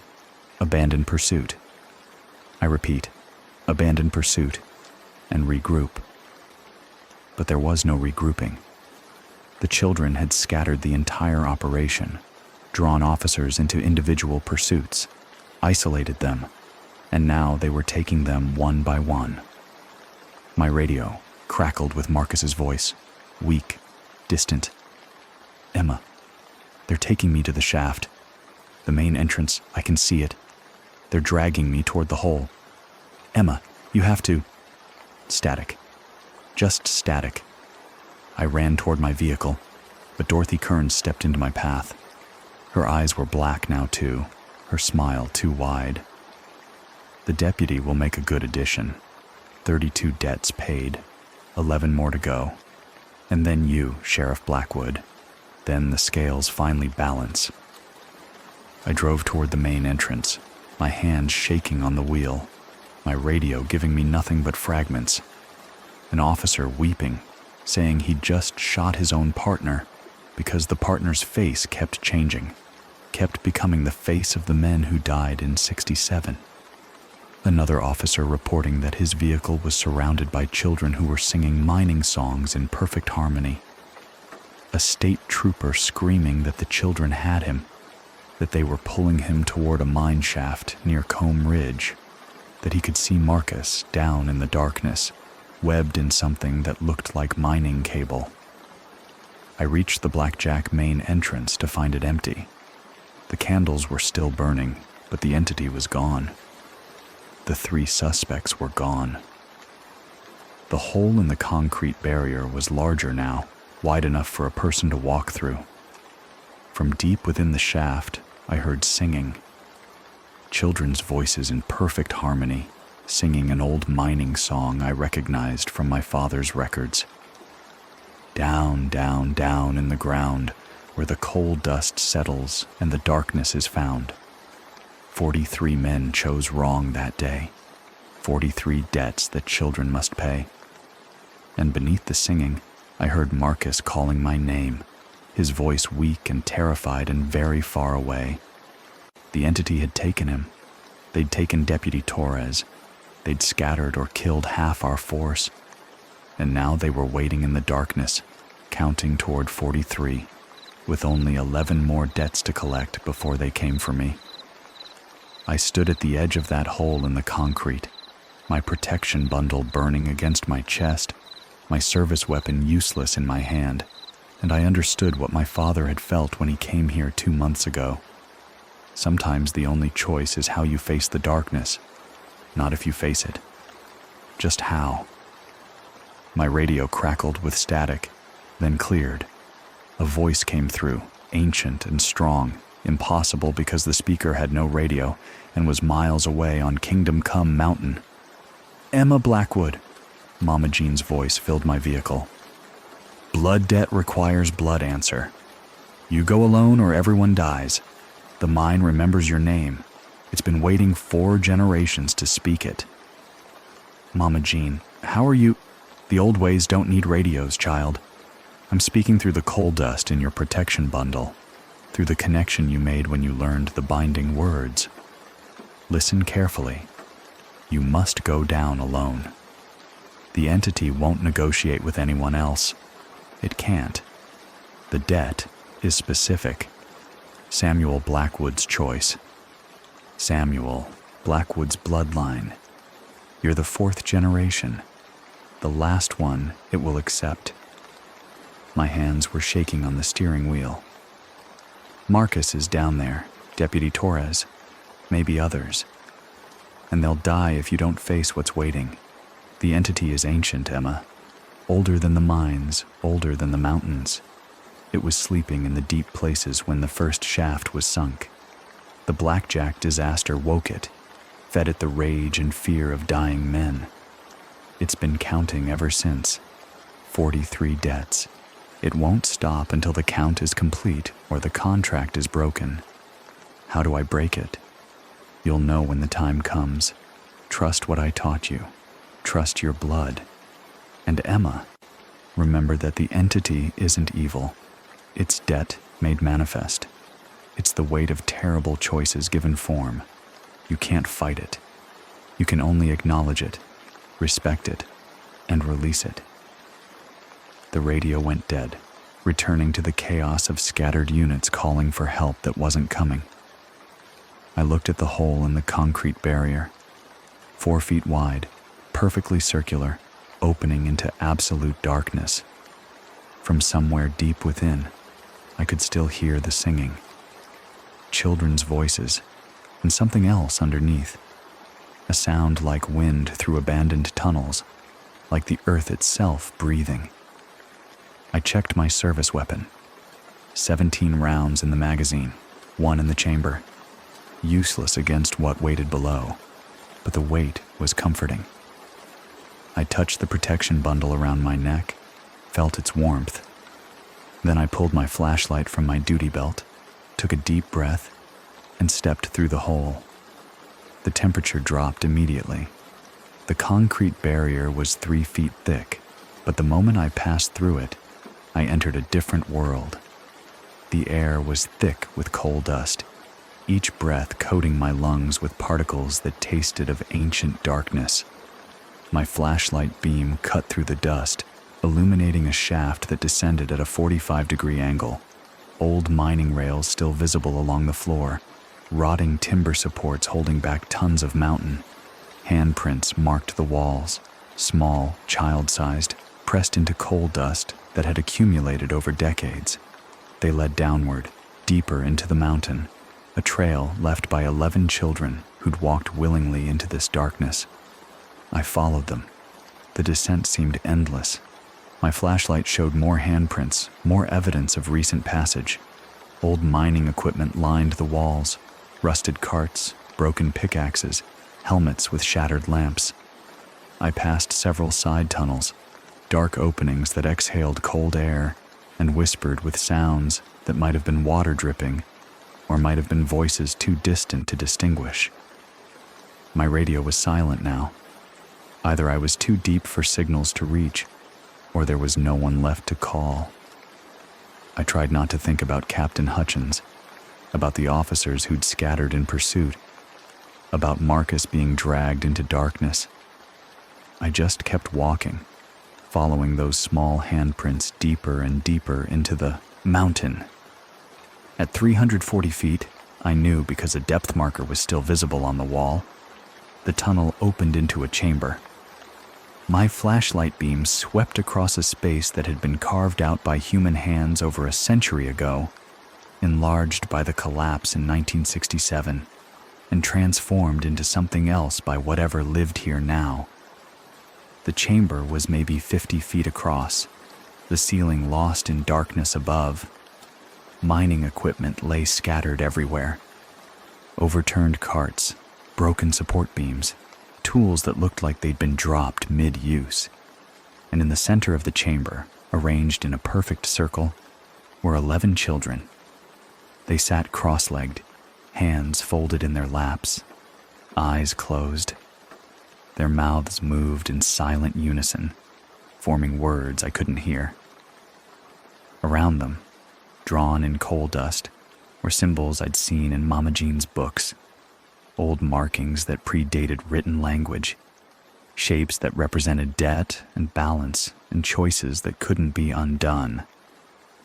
Abandon pursuit. I repeat, abandon pursuit and regroup. But there was no regrouping. The children had scattered the entire operation, drawn officers into individual pursuits, isolated them, and now they were taking them one by one. My radio crackled with Marcus's voice, weak, distant. Emma, they're taking me to the shaft. The main entrance, I can see it. They're dragging me toward the hole. Emma, you have to... Static. Just static. I ran toward my vehicle, but Dorothy Kearns stepped into my path. Her eyes were black now too, her smile too wide. The deputy will make a good addition. 32 debts paid, 11 more to go. And then you, Sheriff Blackwood. Then the scales finally balance. I drove toward the main entrance, my hands shaking on the wheel, my radio giving me nothing but fragments. An officer weeping, saying he'd just shot his own partner because the partner's face kept changing, kept becoming the face of the men who died in '67. Another officer reporting that his vehicle was surrounded by children who were singing mining songs in perfect harmony. A state trooper screaming that the children had him, that they were pulling him toward a mine shaft near Combe Ridge, that he could see Marcus down in the darkness, webbed in something that looked like mining cable. I reached the Blackjack main entrance to find it empty. The candles were still burning, but the entity was gone. The 3 suspects were gone. The hole in the concrete barrier was larger now, wide enough for a person to walk through. From deep within the shaft, I heard singing. Children's voices in perfect harmony, singing an old mining song I recognized from my father's records. Down, down, down in the ground, where the coal dust settles and the darkness is found. 43 men chose wrong that day, 43 debts that children must pay. And beneath the singing, I heard Marcus calling my name, his voice weak and terrified and very far away. The entity had taken him. They'd taken Deputy Torres. They'd scattered or killed half our force. And now they were waiting in the darkness, counting toward 43, with only 11 more debts to collect before they came for me. I stood at the edge of that hole in the concrete, my protection bundle burning against my chest, my service weapon useless in my hand, and I understood what my father had felt when he came here 2 months ago. Sometimes the only choice is how you face the darkness, not if you face it. Just how. My radio crackled with static, then cleared. A voice came through, ancient and strong, impossible because the speaker had no radio and was miles away on Kingdom Come Mountain. Emma Blackwood. Mama Jean's voice filled my vehicle. Blood debt requires blood answer. You go alone or everyone dies. The mine remembers your name. It's been waiting 4 generations to speak it. Mama Jean, how are you? The old ways don't need radios, child. I'm speaking through the coal dust in your protection bundle, through the connection you made when you learned the binding words. Listen carefully. You must go down alone. The entity won't negotiate with anyone else. It can't. The debt is specific. Samuel Blackwood's choice. Samuel, Blackwood's bloodline. You're the 4th generation. The last one it will accept. My hands were shaking on the steering wheel. Marcus is down there, Deputy Torres, maybe others. And they'll die if you don't face what's waiting. The entity is ancient, Emma. Older than the mines, older than the mountains. It was sleeping in the deep places when the first shaft was sunk. The Blackjack disaster woke it, fed it the rage and fear of dying men. It's been counting ever since. 43 debts. It won't stop until the count is complete or the contract is broken. How do I break it? You'll know when the time comes. Trust what I taught you. Trust your blood. And Emma, remember that the entity isn't evil. It's debt made manifest. It's the weight of terrible choices given form. You can't fight it. You can only acknowledge it, respect it, and release it. The radio went dead, returning to the chaos of scattered units calling for help that wasn't coming. I looked at the hole in the concrete barrier, 4 feet wide, perfectly circular, opening into absolute darkness. From somewhere deep within, I could still hear the singing. Children's voices, and something else underneath. A sound like wind through abandoned tunnels, like the earth itself breathing. I checked my service weapon. 17 rounds in the magazine, 1 in the chamber. Useless against what waited below, but the weight was comforting. I touched the protection bundle around my neck, felt its warmth. Then I pulled my flashlight from my duty belt, took a deep breath, and stepped through the hole. The temperature dropped immediately. The concrete barrier was 3 feet thick, but the moment I passed through it, I entered a different world. The air was thick with coal dust, each breath coating my lungs with particles that tasted of ancient darkness. My flashlight beam cut through the dust, illuminating a shaft that descended at a 45-degree angle. Old mining rails still visible along the floor, rotting timber supports holding back tons of mountain. Handprints marked the walls, small, child-sized, pressed into coal dust that had accumulated over decades. They led downward, deeper into the mountain, a trail left by 11 children who'd walked willingly into this darkness. I followed them. The descent seemed endless. My flashlight showed more handprints, more evidence of recent passage. Old mining equipment lined the walls, rusted carts, broken pickaxes, helmets with shattered lamps. I passed several side tunnels, dark openings that exhaled cold air and whispered with sounds that might have been water dripping or might have been voices too distant to distinguish. My radio was silent now. Either I was too deep for signals to reach, or there was no one left to call. I tried not to think about Captain Hutchins, about the officers who'd scattered in pursuit, about Marcus being dragged into darkness. I just kept walking, following those small handprints deeper and deeper into the mountain. At 340 feet, I knew because a depth marker was still visible on the wall. The tunnel opened into a chamber. My flashlight beam swept across a space that had been carved out by human hands over a century ago, enlarged by the collapse in 1967, and transformed into something else by whatever lived here now. The chamber was maybe 50 feet across, the ceiling lost in darkness above. Mining equipment lay scattered everywhere. Overturned carts, broken support beams, tools that looked like they'd been dropped mid-use. And in the center of the chamber, arranged in a perfect circle, were 11 children. They sat cross-legged, hands folded in their laps, eyes closed. Their mouths moved in silent unison, forming words I couldn't hear. Around them, drawn in coal dust, were symbols I'd seen in Mama Jean's books, old markings that predated written language, shapes that represented debt and balance and choices that couldn't be undone.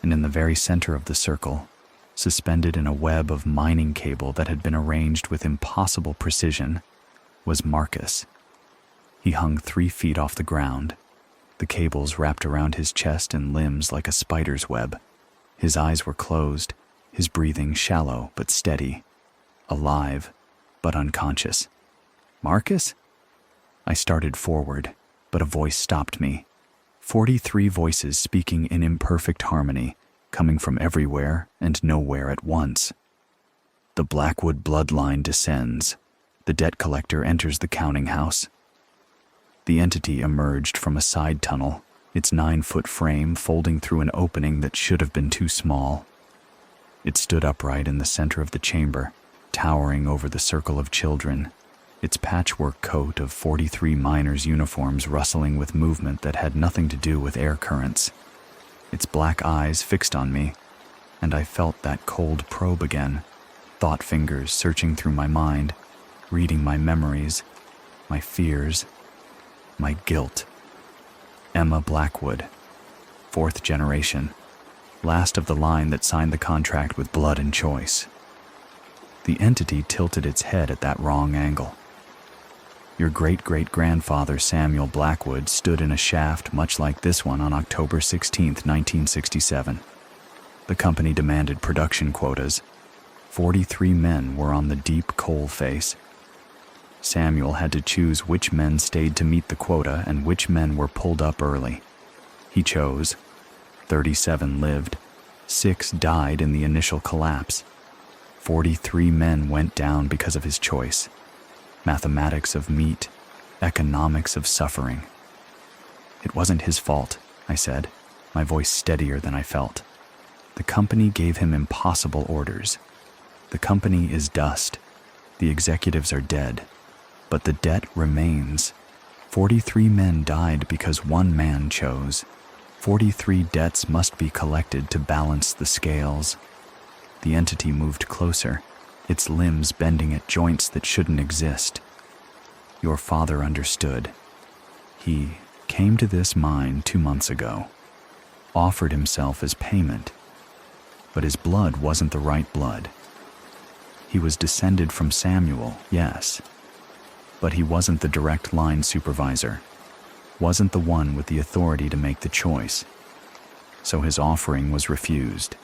And in the very center of the circle, suspended in a web of mining cable that had been arranged with impossible precision, was Marcus. He hung 3 feet off the ground, the cables wrapped around his chest and limbs like a spider's web. His eyes were closed, his breathing shallow but steady, alive but unconscious. Marcus? I started forward, but a voice stopped me. 43 voices speaking in imperfect harmony, coming from everywhere and nowhere at once. The Blackwood bloodline descends. The debt collector enters the counting house. The entity emerged from a side tunnel, its 9-foot frame folding through an opening that should have been too small. It stood upright in the center of the chamber, towering over the circle of children, its patchwork coat of 43 miners' uniforms rustling with movement that had nothing to do with air currents. Its black eyes fixed on me, and I felt that cold probe again, thought fingers searching through my mind, reading my memories, my fears, my guilt. Emma Blackwood, 4th generation, last of the line that signed the contract with blood and choice. The entity tilted its head at that wrong angle. Your great-great-grandfather Samuel Blackwood stood in a shaft much like this one on October 16, 1967. The company demanded production quotas. 43 men were on the deep coal face. Samuel had to choose which men stayed to meet the quota and which men were pulled up early. He chose. 37 lived. 6 died in the initial collapse. 43 men went down because of his choice. Mathematics of meat, economics of suffering. It wasn't his fault, I said, my voice steadier than I felt. The company gave him impossible orders. The company is dust. The executives are dead. But the debt remains. 43 men died because one man chose. 43 debts must be collected to balance the scales. The entity moved closer, its limbs bending at joints that shouldn't exist. Your father understood. He came to this mine 2 months ago, offered himself as payment, but his blood wasn't the right blood. He was descended from Samuel, yes, but he wasn't the direct line supervisor, wasn't the one with the authority to make the choice. So his offering was refused,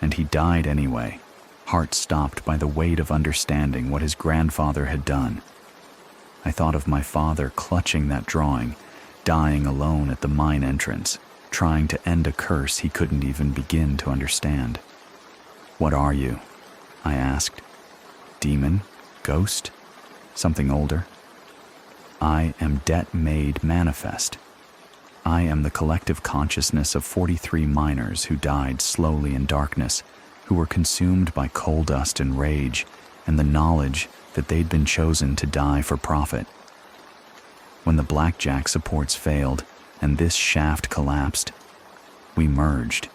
and he died anyway, heart stopped by the weight of understanding what his grandfather had done. I thought of my father clutching that drawing, dying alone at the mine entrance, trying to end a curse he couldn't even begin to understand. What are you? I asked. Demon? Ghost? Something older? I am debt made manifest. I am the collective consciousness of 43 miners who died slowly in darkness, who were consumed by coal dust and rage, and the knowledge that they'd been chosen to die for profit. When the blackjack supports failed and this shaft collapsed, we merged.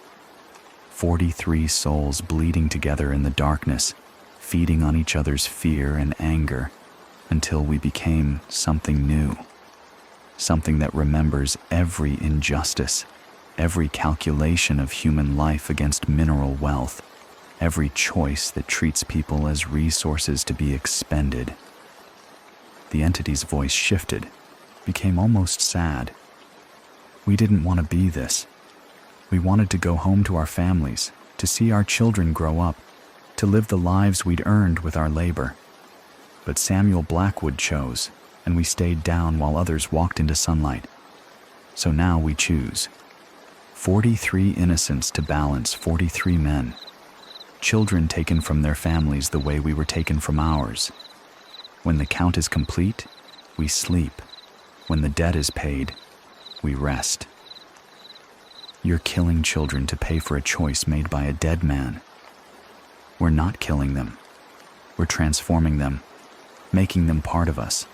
43 souls bleeding together in the darkness, feeding on each other's fear and anger, until we became something new. Something that remembers every injustice, every calculation of human life against mineral wealth, every choice that treats people as resources to be expended. The entity's voice shifted, became almost sad. We didn't want to be this. We wanted to go home to our families, to see our children grow up, to live the lives we'd earned with our labor. But Samuel Blackwood chose, and we stayed down while others walked into sunlight. So now we choose. 43 innocents to balance 43 men. Children taken from their families the way we were taken from ours. When the count is complete, we sleep. When the debt is paid, we rest. You're killing children to pay for a choice made by a dead man. We're not killing them. We're transforming them, making them part of us.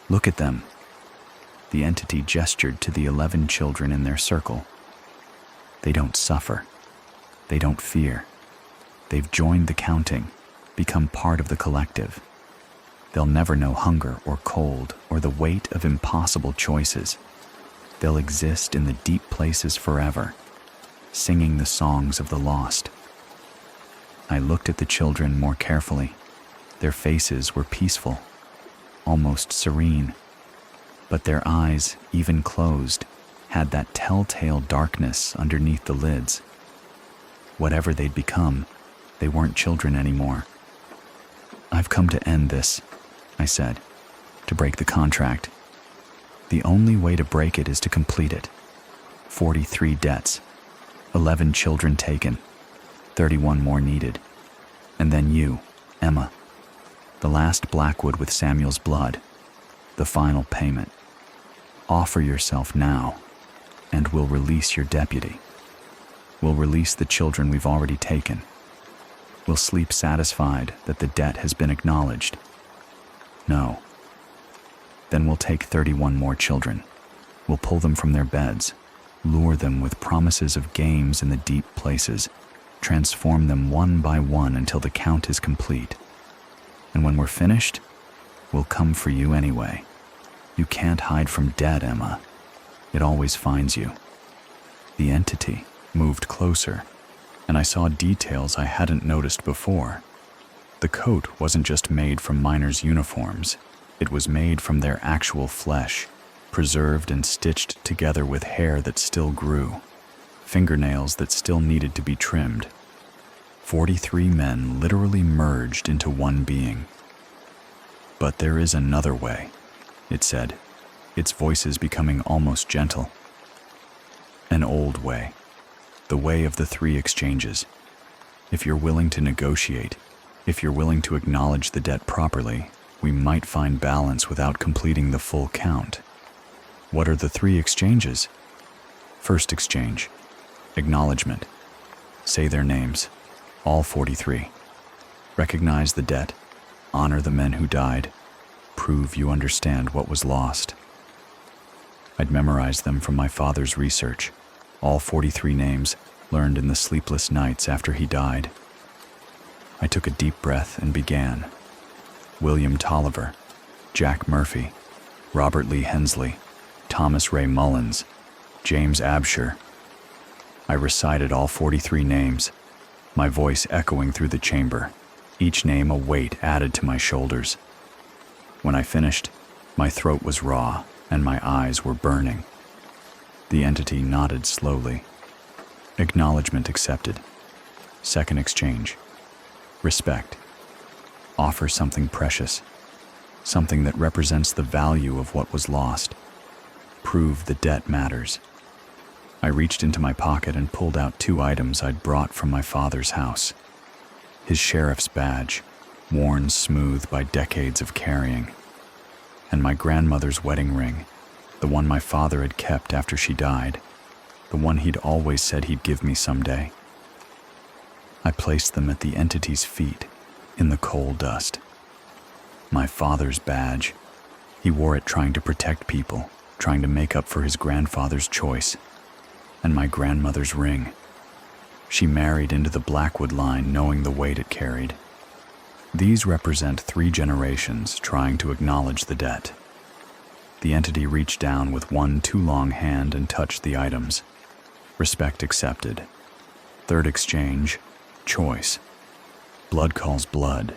Look at them. The entity gestured to the 11 children in their circle. They don't suffer. They don't fear. They've joined the counting, become part of the collective. They'll never know hunger or cold or the weight of impossible choices. They'll exist in the deep places forever, singing the songs of the lost. I looked at the children more carefully. Their faces were peaceful, almost serene, but their eyes, even closed, had that telltale darkness underneath the lids. Whatever they'd become, they weren't children anymore. I've come to end this, I said, to break the contract. The only way to break it is to complete it. 43 debts, 11 children taken, 31 more needed. And then you, Emma, the last Blackwood with Samuel's blood, the final payment. Offer yourself now, and we'll release your deputy. We'll release the children we've already taken. We'll sleep satisfied that the debt has been acknowledged. No. Then we'll take 31 more children. We'll pull them from their beds, lure them with promises of games in the deep places, transform them one by one until the count is complete. And when we're finished, will come for you anyway. You can't hide from death, Emma. It always finds you. The entity moved closer, and I saw details I hadn't noticed before. The coat wasn't just made from miners' uniforms. It was made from their actual flesh, preserved and stitched together with hair that still grew, fingernails that still needed to be trimmed. 43 men literally merged into one being. But there is another way, it said, its voices becoming almost gentle. An old way, the way of the 3 exchanges. If you're willing to negotiate, if you're willing to acknowledge the debt properly, we might find balance without completing the full count. What are the 3 exchanges? First exchange, acknowledgement. Say their names, all 43. Recognize the debt, honor the men who died, prove you understand what was lost. I'd memorized them from my father's research, all 43 names learned in the sleepless nights after he died. I took a deep breath and began. William Tolliver, Jack Murphy, Robert Lee Hensley, Thomas Ray Mullins, James Absher. I recited all 43 names, my voice echoing through the chamber, each name a weight added to my shoulders. When I finished, my throat was raw and my eyes were burning. The entity nodded slowly. Acknowledgement accepted. Second exchange. Respect. Offer something precious, something that represents the value of what was lost. Prove the debt matters. I reached into my pocket and pulled out 2 items I'd brought from my father's house. His sheriff's badge, worn smooth by decades of carrying, and my grandmother's wedding ring, the one my father had kept after she died, the one he'd always said he'd give me someday. I placed them at the entity's feet, in the coal dust. My father's badge. He wore it trying to protect people, trying to make up for his grandfather's choice. And my grandmother's ring. She married into the Blackwood line knowing the weight it carried. These represent 3 generations trying to acknowledge the debt. The entity reached down with one too long hand and touched the items. Respect accepted. Third exchange, choice. Blood calls blood.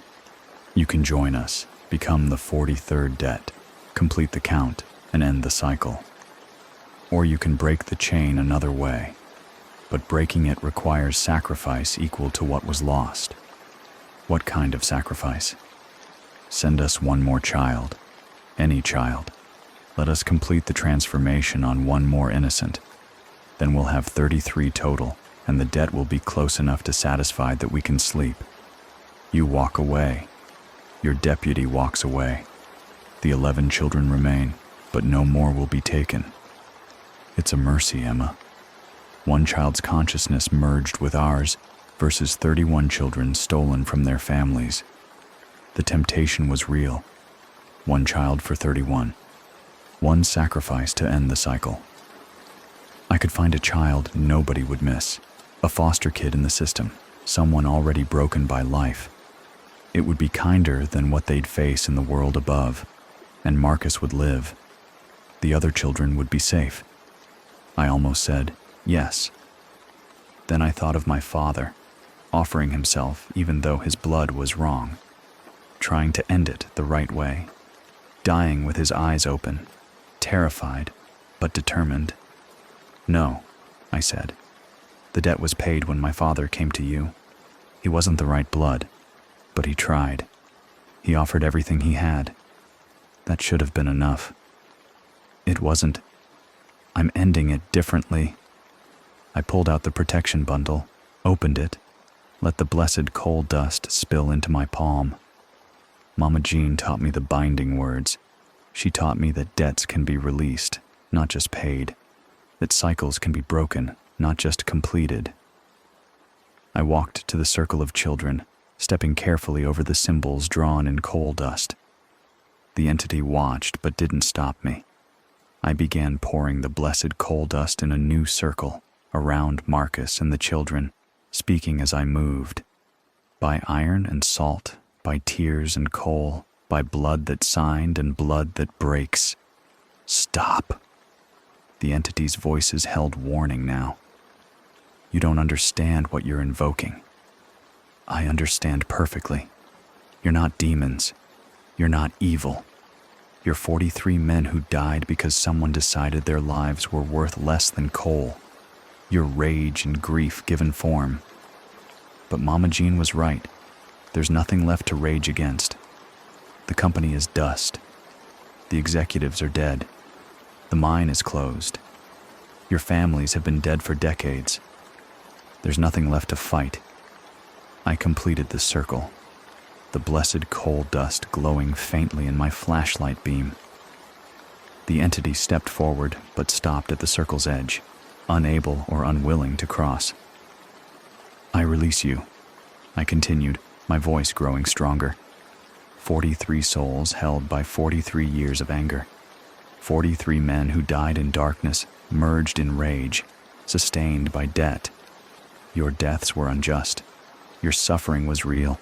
You can join us, become the 43rd debt, complete the count, and end the cycle. Or you can break the chain another way, but breaking it requires sacrifice equal to what was lost. What kind of sacrifice? Send us one more child, any child. Let us complete the transformation on one more innocent. Then we'll have 33 total, and the debt will be close enough to satisfy that we can sleep. You walk away. Your deputy walks away. The 11 children remain, but no more will be taken. It's a mercy, Emma. One child's consciousness merged with ours versus 31 children stolen from their families. The temptation was real. One child for 31. One sacrifice to end the cycle. I could find a child nobody would miss, a foster kid in the system, someone already broken by life. It would be kinder than what they'd face in the world above, and Marcus would live. The other children would be safe. I almost said, yes. Then I thought of my father, offering himself even though his blood was wrong, trying to end it the right way, dying with his eyes open, terrified, but determined. No, I said. The debt was paid when my father came to you. He wasn't the right blood, but he tried. He offered everything he had. That should have been enough. It wasn't. I'm ending it differently. I pulled out the protection bundle, opened it, let the blessed coal dust spill into my palm. Mama Jean taught me the binding words. She taught me that debts can be released, not just paid, that cycles can be broken, not just completed. I walked to the circle of children, stepping carefully over the symbols drawn in coal dust. The entity watched but didn't stop me. I began pouring the blessed coal dust in a new circle, around Marcus and the children, speaking as I moved. By iron and salt, by tears and coal, by blood that signed and blood that breaks. Stop. The entity's voices held warning now. You don't understand what you're invoking. I understand perfectly. You're not demons. You're not evil. You're 43 men who died because someone decided their lives were worth less than coal. Your rage and grief given form. But Mama Jean was right. There's nothing left to rage against. The company is dust. The executives are dead. The mine is closed. Your families have been dead for decades. There's nothing left to fight. I completed the circle, the blessed coal dust glowing faintly in my flashlight beam. The entity stepped forward, but stopped at the circle's edge, unable or unwilling to cross. I release you, I continued, my voice growing stronger. 43 souls held by 43 years of anger. 43 men who died in darkness, merged in rage, sustained by debt. Your deaths were unjust. Your suffering was real.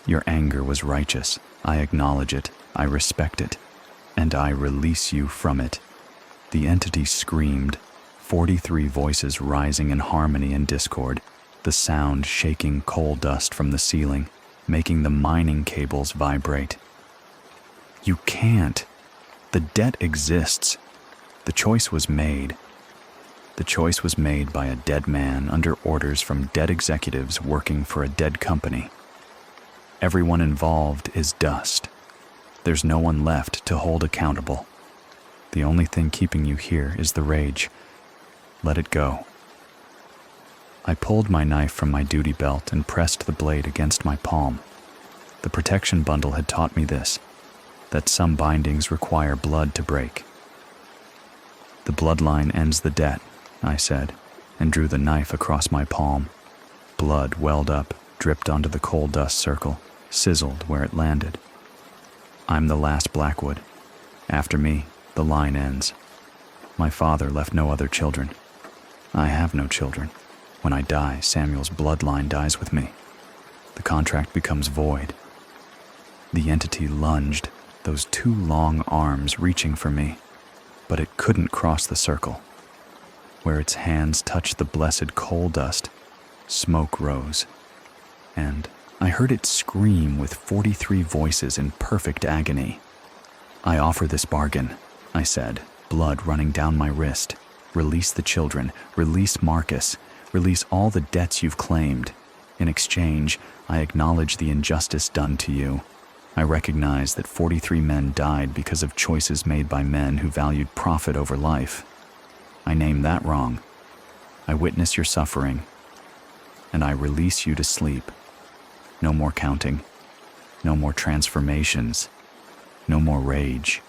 Your anger was righteous. I acknowledge it. I respect it. And I release you from it. The entity screamed, 43 voices rising in harmony and discord, the sound shaking coal dust from the ceiling, making the mining cables vibrate. You can't. The debt exists. The choice was made. The choice was made by a dead man under orders from dead executives working for a dead company. Everyone involved is dust. There's no one left to hold accountable. The only thing keeping you here is the rage. Let it go. I pulled my knife from my duty belt and pressed the blade against my palm. The protection bundle had taught me this, that some bindings require blood to break. The bloodline ends the debt, I said, and drew the knife across my palm. Blood welled up, dripped onto the coal dust circle, sizzled where it landed. I'm the last Blackwood. After me, the line ends. My father left no other children. I have no children. When I die, Samuel's bloodline dies with me. The contract becomes void. The entity lunged, those two long arms reaching for me, but it couldn't cross the circle. Where its hands touched the blessed coal dust, smoke rose, and I heard it scream with 43 voices in perfect agony. I offer this bargain, I said, blood running down my wrist. Release the children, release Marcus, release all the debts you've claimed. In exchange, I acknowledge the injustice done to you. I recognize that 43 men died because of choices made by men who valued profit over life. I name that wrong. I witness your suffering, and I release you to sleep. No more counting, no more transformations, no more rage.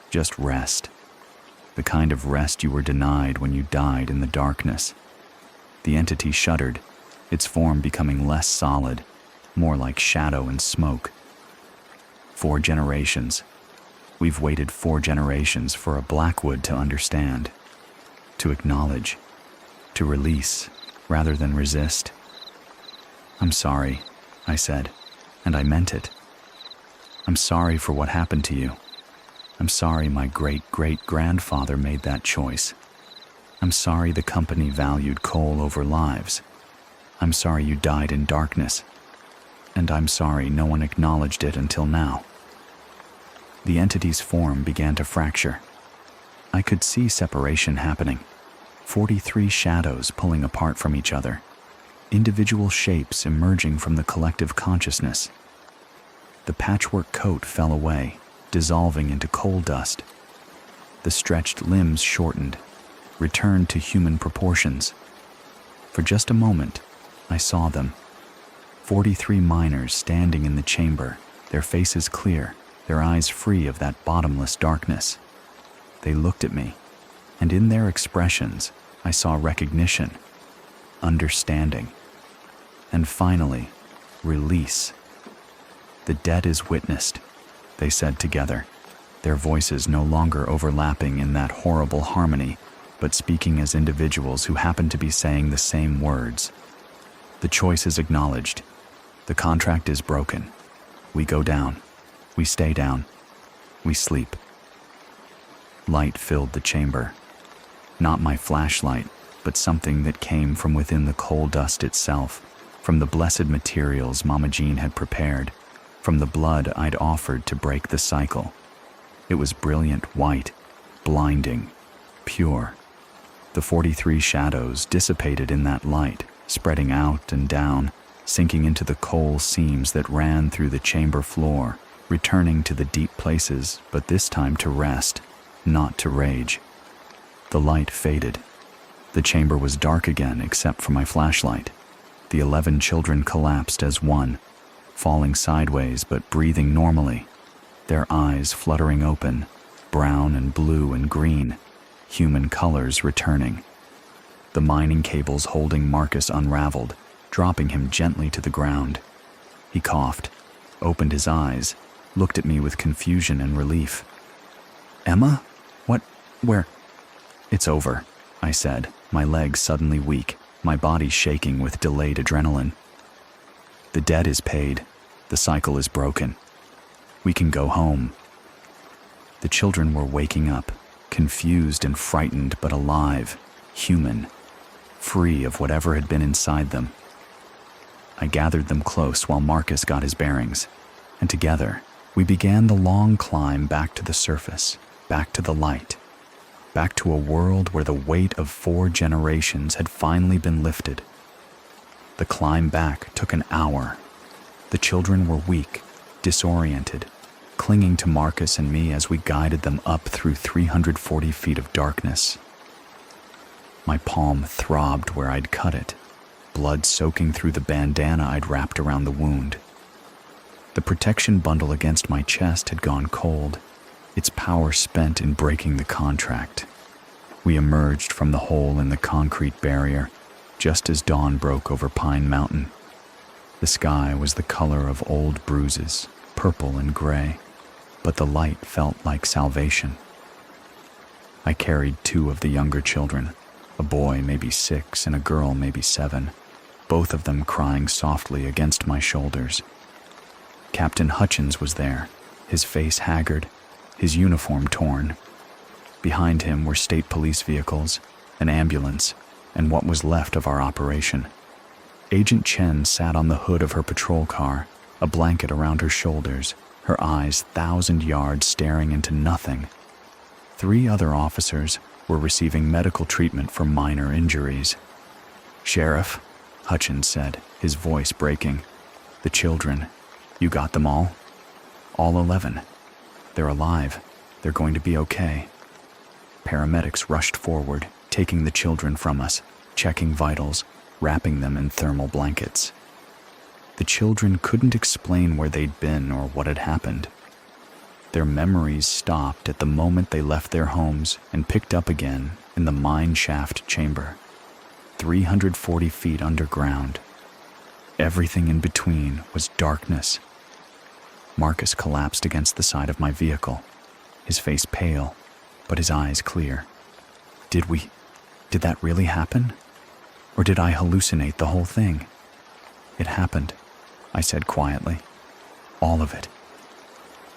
Just rest. The kind of rest you were denied when you died in the darkness. The entity shuddered, its form becoming less solid, more like shadow and smoke. 4 generations. We've waited 4 generations for a Blackwood to understand, to acknowledge, to release, rather than resist. I'm sorry, I said, and I meant it. I'm sorry for what happened to you. I'm sorry my great-great-grandfather made that choice. I'm sorry the company valued coal over lives. I'm sorry you died in darkness. And I'm sorry no one acknowledged it until now. The entity's form began to fracture. I could see separation happening. 43 shadows pulling apart from each other. Individual shapes emerging from the collective consciousness. The patchwork coat fell away, dissolving into coal dust. The stretched limbs shortened, returned to human proportions. For just a moment, I saw them. 43 miners standing in the chamber, their faces clear, their eyes free of that bottomless darkness. They looked at me, and in their expressions, I saw recognition, understanding, and finally, release. The debt is witnessed, they said together, their voices no longer overlapping in that horrible harmony, but speaking as individuals who happened to be saying the same words. The choice is acknowledged. The contract is broken. We go down. We stay down. We sleep. Light filled the chamber. Not my flashlight, but something that came from within the coal dust itself, from the blessed materials Mama Jean had prepared, from the blood I'd offered to break the cycle. It was brilliant white, blinding, pure. The 43 shadows dissipated in that light, spreading out and down, sinking into the coal seams that ran through the chamber floor, returning to the deep places, but this time to rest, not to rage. The light faded. The chamber was dark again except for my flashlight. The 11 children collapsed as one, falling sideways but breathing normally, their eyes fluttering open, brown and blue and green, human colors returning. The mining cables holding Marcus unraveled, dropping him gently to the ground. He coughed, opened his eyes, looked at me with confusion and relief. "Emma? What? Where?" "It's over," I said, my legs suddenly weak, my body shaking with delayed adrenaline. "The debt is paid. The cycle is broken. We can go home." The children were waking up, confused and frightened but alive, human, free of whatever had been inside them. I gathered them close while Marcus got his bearings, and together we began the long climb back to the surface, back to the light, back to a world where the weight of 4 generations had finally been lifted. The climb back took an hour. The children were weak, disoriented, clinging to Marcus and me as we guided them up through 340 feet of darkness. My palm throbbed where I'd cut it, blood soaking through the bandana I'd wrapped around the wound. The protection bundle against my chest had gone cold, its power spent in breaking the contract. We emerged from the hole in the concrete barrier, just as dawn broke over Pine Mountain. The sky was the color of old bruises, purple and gray, but the light felt like salvation. I carried 2 of the younger children, a boy maybe 6 and a girl maybe 7, both of them crying softly against my shoulders. Captain Hutchins was there, his face haggard, his uniform torn. Behind him were state police vehicles, an ambulance, and what was left of our operation. Agent Chen sat on the hood of her patrol car, a blanket around her shoulders, her eyes 1,000 yards staring into nothing. 3 other officers were receiving medical treatment for minor injuries. "Sheriff," Hutchins said, his voice breaking, "the children, you got them all?" "All 11. They're alive. They're going to be okay." Paramedics rushed forward, taking the children from us, checking vitals, wrapping them in thermal blankets. The children couldn't explain where they'd been or what had happened. Their memories stopped at the moment they left their homes and picked up again in the mine shaft chamber, 340 feet underground. Everything in between was darkness. Marcus collapsed against the side of my vehicle, his face pale, but his eyes clear. Did that really happen? Or did I hallucinate the whole thing? "It happened," I said quietly. "All of it."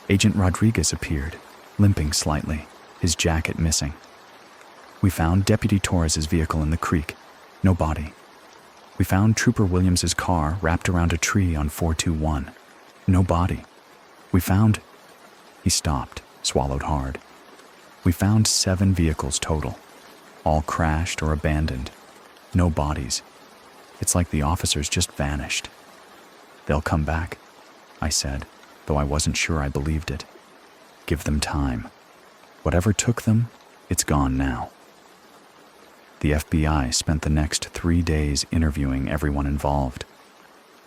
Agent Rodriguez appeared, limping slightly, his jacket missing. "We found Deputy Torres's vehicle in the creek. No body. We found Trooper Williams's car wrapped around a tree on 421. No body. We found..." He stopped, swallowed hard. "We found 7 vehicles total, all crashed or abandoned. No bodies. It's like the officers just vanished." "They'll come back," I said, though I wasn't sure I believed it. "Give them time. Whatever took them, it's gone now." The FBI spent the next 3 days interviewing everyone involved.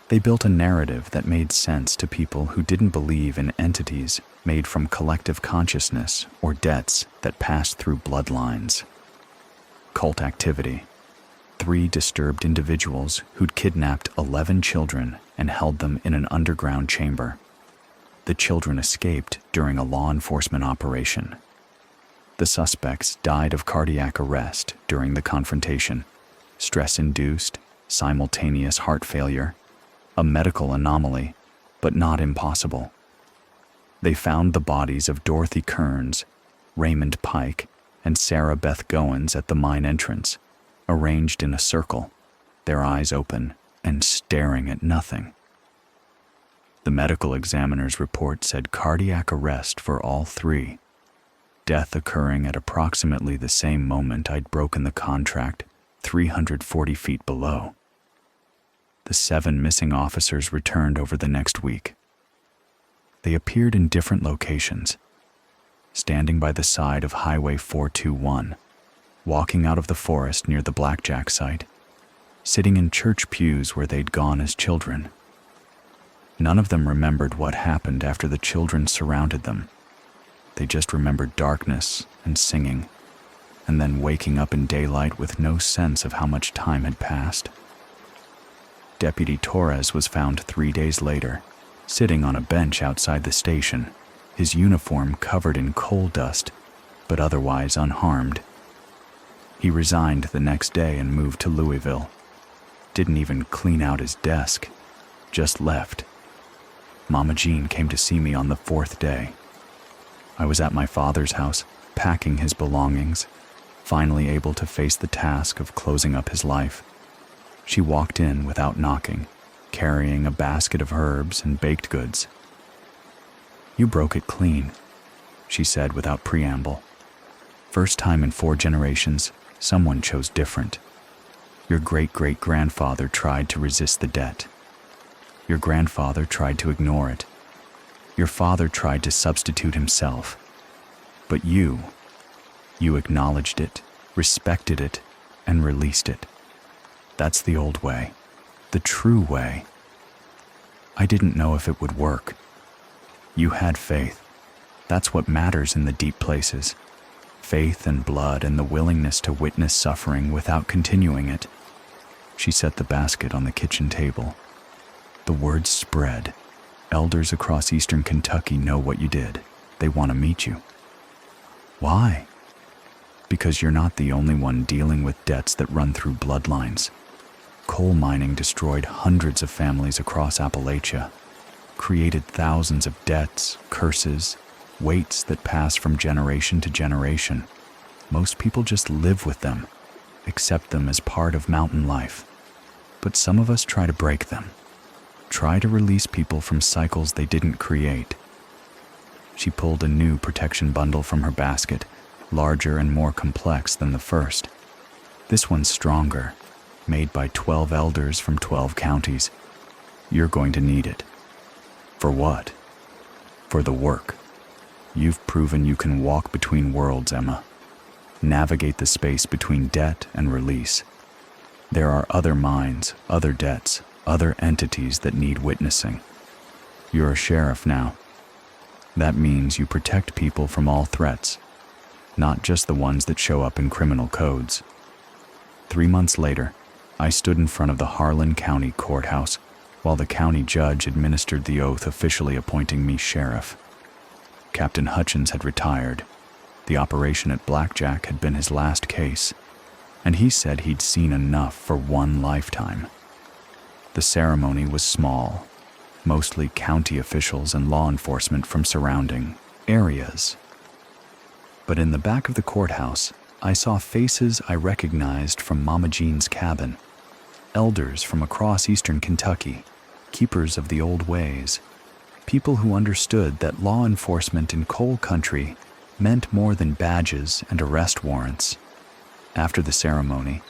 They built a narrative that made sense to people who didn't believe in entities made from collective consciousness or debts that passed through bloodlines. Cult activity. 3 disturbed individuals who'd kidnapped 11 children and held them in an underground chamber. The children escaped during a law enforcement operation. The suspects died of cardiac arrest during the confrontation, stress-induced, simultaneous heart failure, a medical anomaly, but not impossible. They found the bodies of Dorothy Kearns, Raymond Pike, and Sarah Beth Goins at the mine entrance, arranged in a circle, their eyes open and staring at nothing. The medical examiner's report said cardiac arrest for all three, death occurring at approximately the same moment I'd broken the contract 340 feet below. The 7 missing officers returned over the next week. They appeared in different locations, standing by the side of Highway 421, walking out of the forest near the blackjack site, sitting in church pews where they'd gone as children. None of them remembered what happened after the children surrounded them. They just remembered darkness and singing, and then waking up in daylight with no sense of how much time had passed. Deputy Torres was found 3 days later, sitting on a bench outside the station, his uniform covered in coal dust, but otherwise unharmed. He resigned the next day and moved to Louisville. Didn't even clean out his desk, just left. Mama Jean came to see me on the 4th day. I was at my father's house, packing his belongings, finally able to face the task of closing up his life. She walked in without knocking, carrying a basket of herbs and baked goods. "You broke it clean," she said without preamble. "First time in 4 generations, someone chose different. Your great-great-grandfather tried to resist the debt. Your grandfather tried to ignore it. Your father tried to substitute himself. But you acknowledged it, respected it, and released it. That's the old way, the true way. I didn't know if it would work. You had faith. That's what matters in the deep places. Faith and blood and the willingness to witness suffering without continuing it." She set the basket on the kitchen table. The word spread. Elders across eastern Kentucky know what you did. They want to meet you. Why? Because you're not the only one dealing with debts that run through bloodlines. Coal mining destroyed hundreds of families across Appalachia, created thousands of debts, curses, weights that pass from generation to generation. Most people just live with them, accept them as part of mountain life. But some of us try to break them, try to release people from cycles they didn't create. She pulled a new protection bundle from her basket, larger and more complex than the first. This one's stronger, made by 12 elders from 12 counties. You're going to need it. For what? For the work. You've proven you can walk between worlds, Emma. Navigate the space between debt and release. There are other minds, other debts, other entities that need witnessing. You're a sheriff now. That means you protect people from all threats, not just the ones that show up in criminal codes. 3 months later, I stood in front of the Harlan County Courthouse while the county judge administered the oath officially appointing me sheriff. Captain Hutchins had retired. The operation at Blackjack had been his last case, and he said he'd seen enough for one lifetime. The ceremony was small, mostly county officials and law enforcement from surrounding areas. But in the back of the courthouse, I saw faces I recognized from Mama Jean's cabin, elders from across eastern Kentucky, keepers of the old ways, people who understood that law enforcement in coal country meant more than badges and arrest warrants. After the ceremony,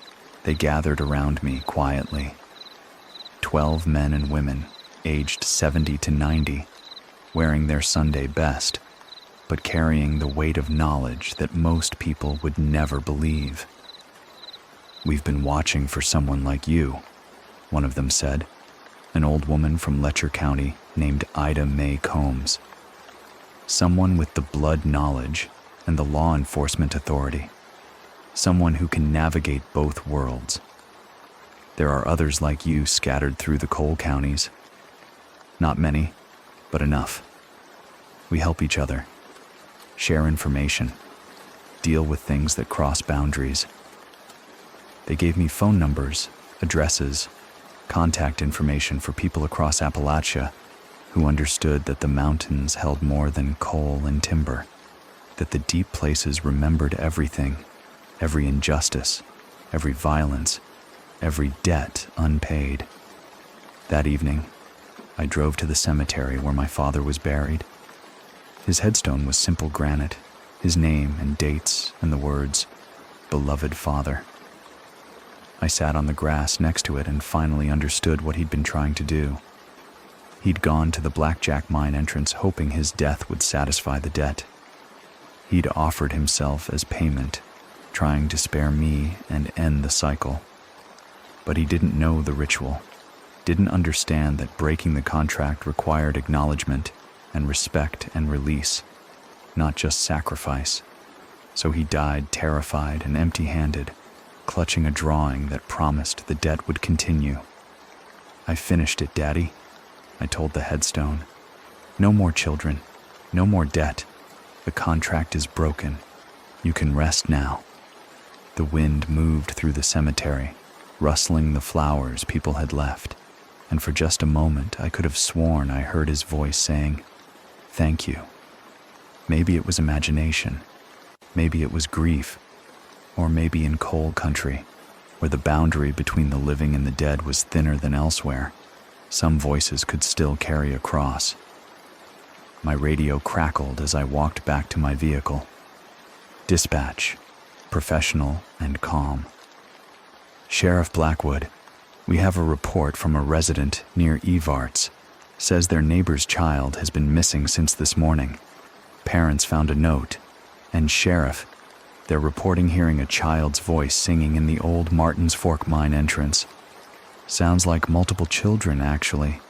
they gathered around me quietly. 12 men and women, aged 70 to 90, wearing their Sunday best, but carrying the weight of knowledge that most people would never believe. "We've been watching for someone like you," one of them said, an old woman from Letcher County named Ida Mae Combs. Someone with the blood knowledge and the law enforcement authority. Someone who can navigate both worlds. There are others like you scattered through the coal counties. Not many, but enough. We help each other, share information, deal with things that cross boundaries. They gave me phone numbers, addresses, contact information for people across Appalachia, who understood that the mountains held more than coal and timber, that the deep places remembered everything, every injustice, every violence, every debt unpaid. That evening, I drove to the cemetery where my father was buried. His headstone was simple granite, his name and dates and the words, "Beloved Father." I sat on the grass next to it and finally understood what he'd been trying to do. He'd gone to the Blackjack mine entrance hoping his death would satisfy the debt. He'd offered himself as payment, trying to spare me and end the cycle. But he didn't know the ritual, didn't understand that breaking the contract required acknowledgement and respect and release, not just sacrifice. So he died terrified and empty-handed, clutching a drawing that promised the debt would continue. "I finished it, Daddy," I told the headstone. "No more children, no more debt. The contract is broken. You can rest now." The wind moved through the cemetery, rustling the flowers people had left, and for just a moment I could have sworn I heard his voice saying, "Thank you." Maybe it was imagination, maybe it was grief, or maybe in coal country, where the boundary between the living and the dead was thinner than elsewhere, some voices could still carry across. My radio crackled as I walked back to my vehicle. Dispatch, professional and calm. "Sheriff Blackwood, we have a report from a resident near Evarts. Says their neighbor's child has been missing since this morning. Parents found a note, and Sheriff, they're reporting hearing a child's voice singing in the old Martin's Fork mine entrance. Sounds like multiple children, actually."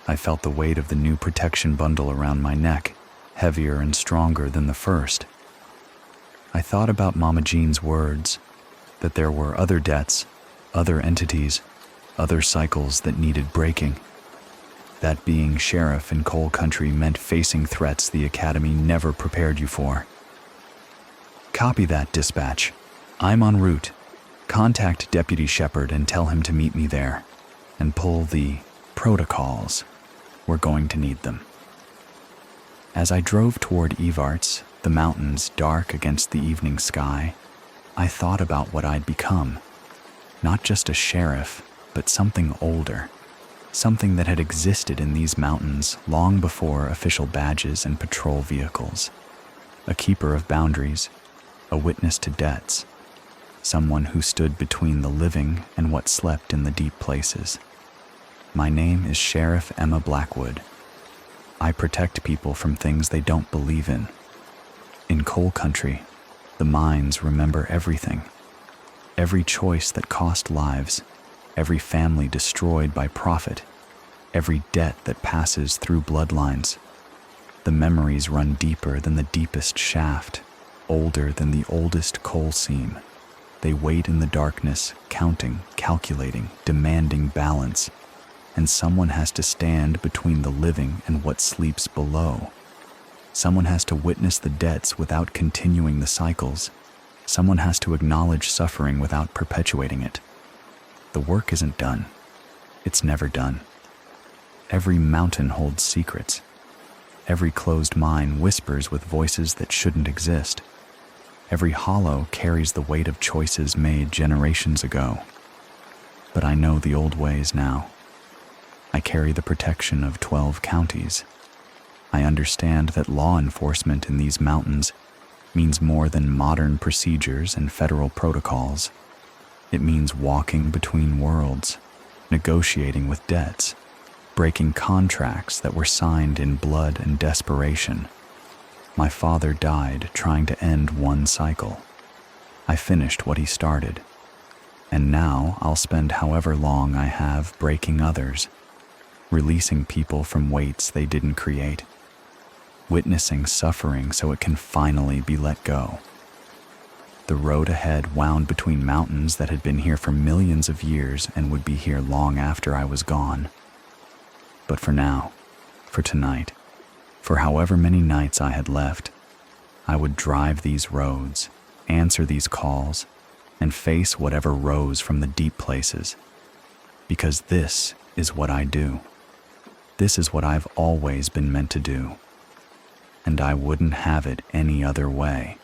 I felt the weight of the new protection bundle around my neck, heavier and stronger than the first. I thought about Mama Jean's words, that there were other debts, other entities, other cycles that needed breaking. That being sheriff in coal country meant facing threats the Academy never prepared you for. "Copy that, dispatch. I'm en route. Contact Deputy Shepard and tell him to meet me there. And pull the protocols. We're going to need them." As I drove toward Evarts, the mountains dark against the evening sky, I thought about what I'd become. Not just a sheriff, but something older. Something that had existed in these mountains long before official badges and patrol vehicles. A keeper of boundaries, a witness to debts. Someone who stood between the living and what slept in the deep places. My name is Sheriff Emma Blackwood. I protect people from things they don't believe in. In coal country, the mines remember everything. Every choice that cost lives, every family destroyed by profit, every debt that passes through bloodlines. The memories run deeper than the deepest shaft, older than the oldest coal seam. They wait in the darkness, counting, calculating, demanding balance. And someone has to stand between the living and what sleeps below. Someone has to witness the debts without continuing the cycles. Someone has to acknowledge suffering without perpetuating it. The work isn't done. It's never done. Every mountain holds secrets. Every closed mine whispers with voices that shouldn't exist. Every hollow carries the weight of choices made generations ago. But I know the old ways now. I carry the protection of 12 counties. I understand that law enforcement in these mountains means more than modern procedures and federal protocols. It means walking between worlds, negotiating with debts, breaking contracts that were signed in blood and desperation. My father died trying to end one cycle. I finished what he started. And now I'll spend however long I have breaking others, releasing people from weights they didn't create, witnessing suffering so it can finally be let go. The road ahead wound between mountains that had been here for millions of years and would be here long after I was gone. But for now, for tonight, for however many nights I had left, I would drive these roads, answer these calls, and face whatever rose from the deep places. Because this is what I do. This is what I've always been meant to do, and I wouldn't have it any other way.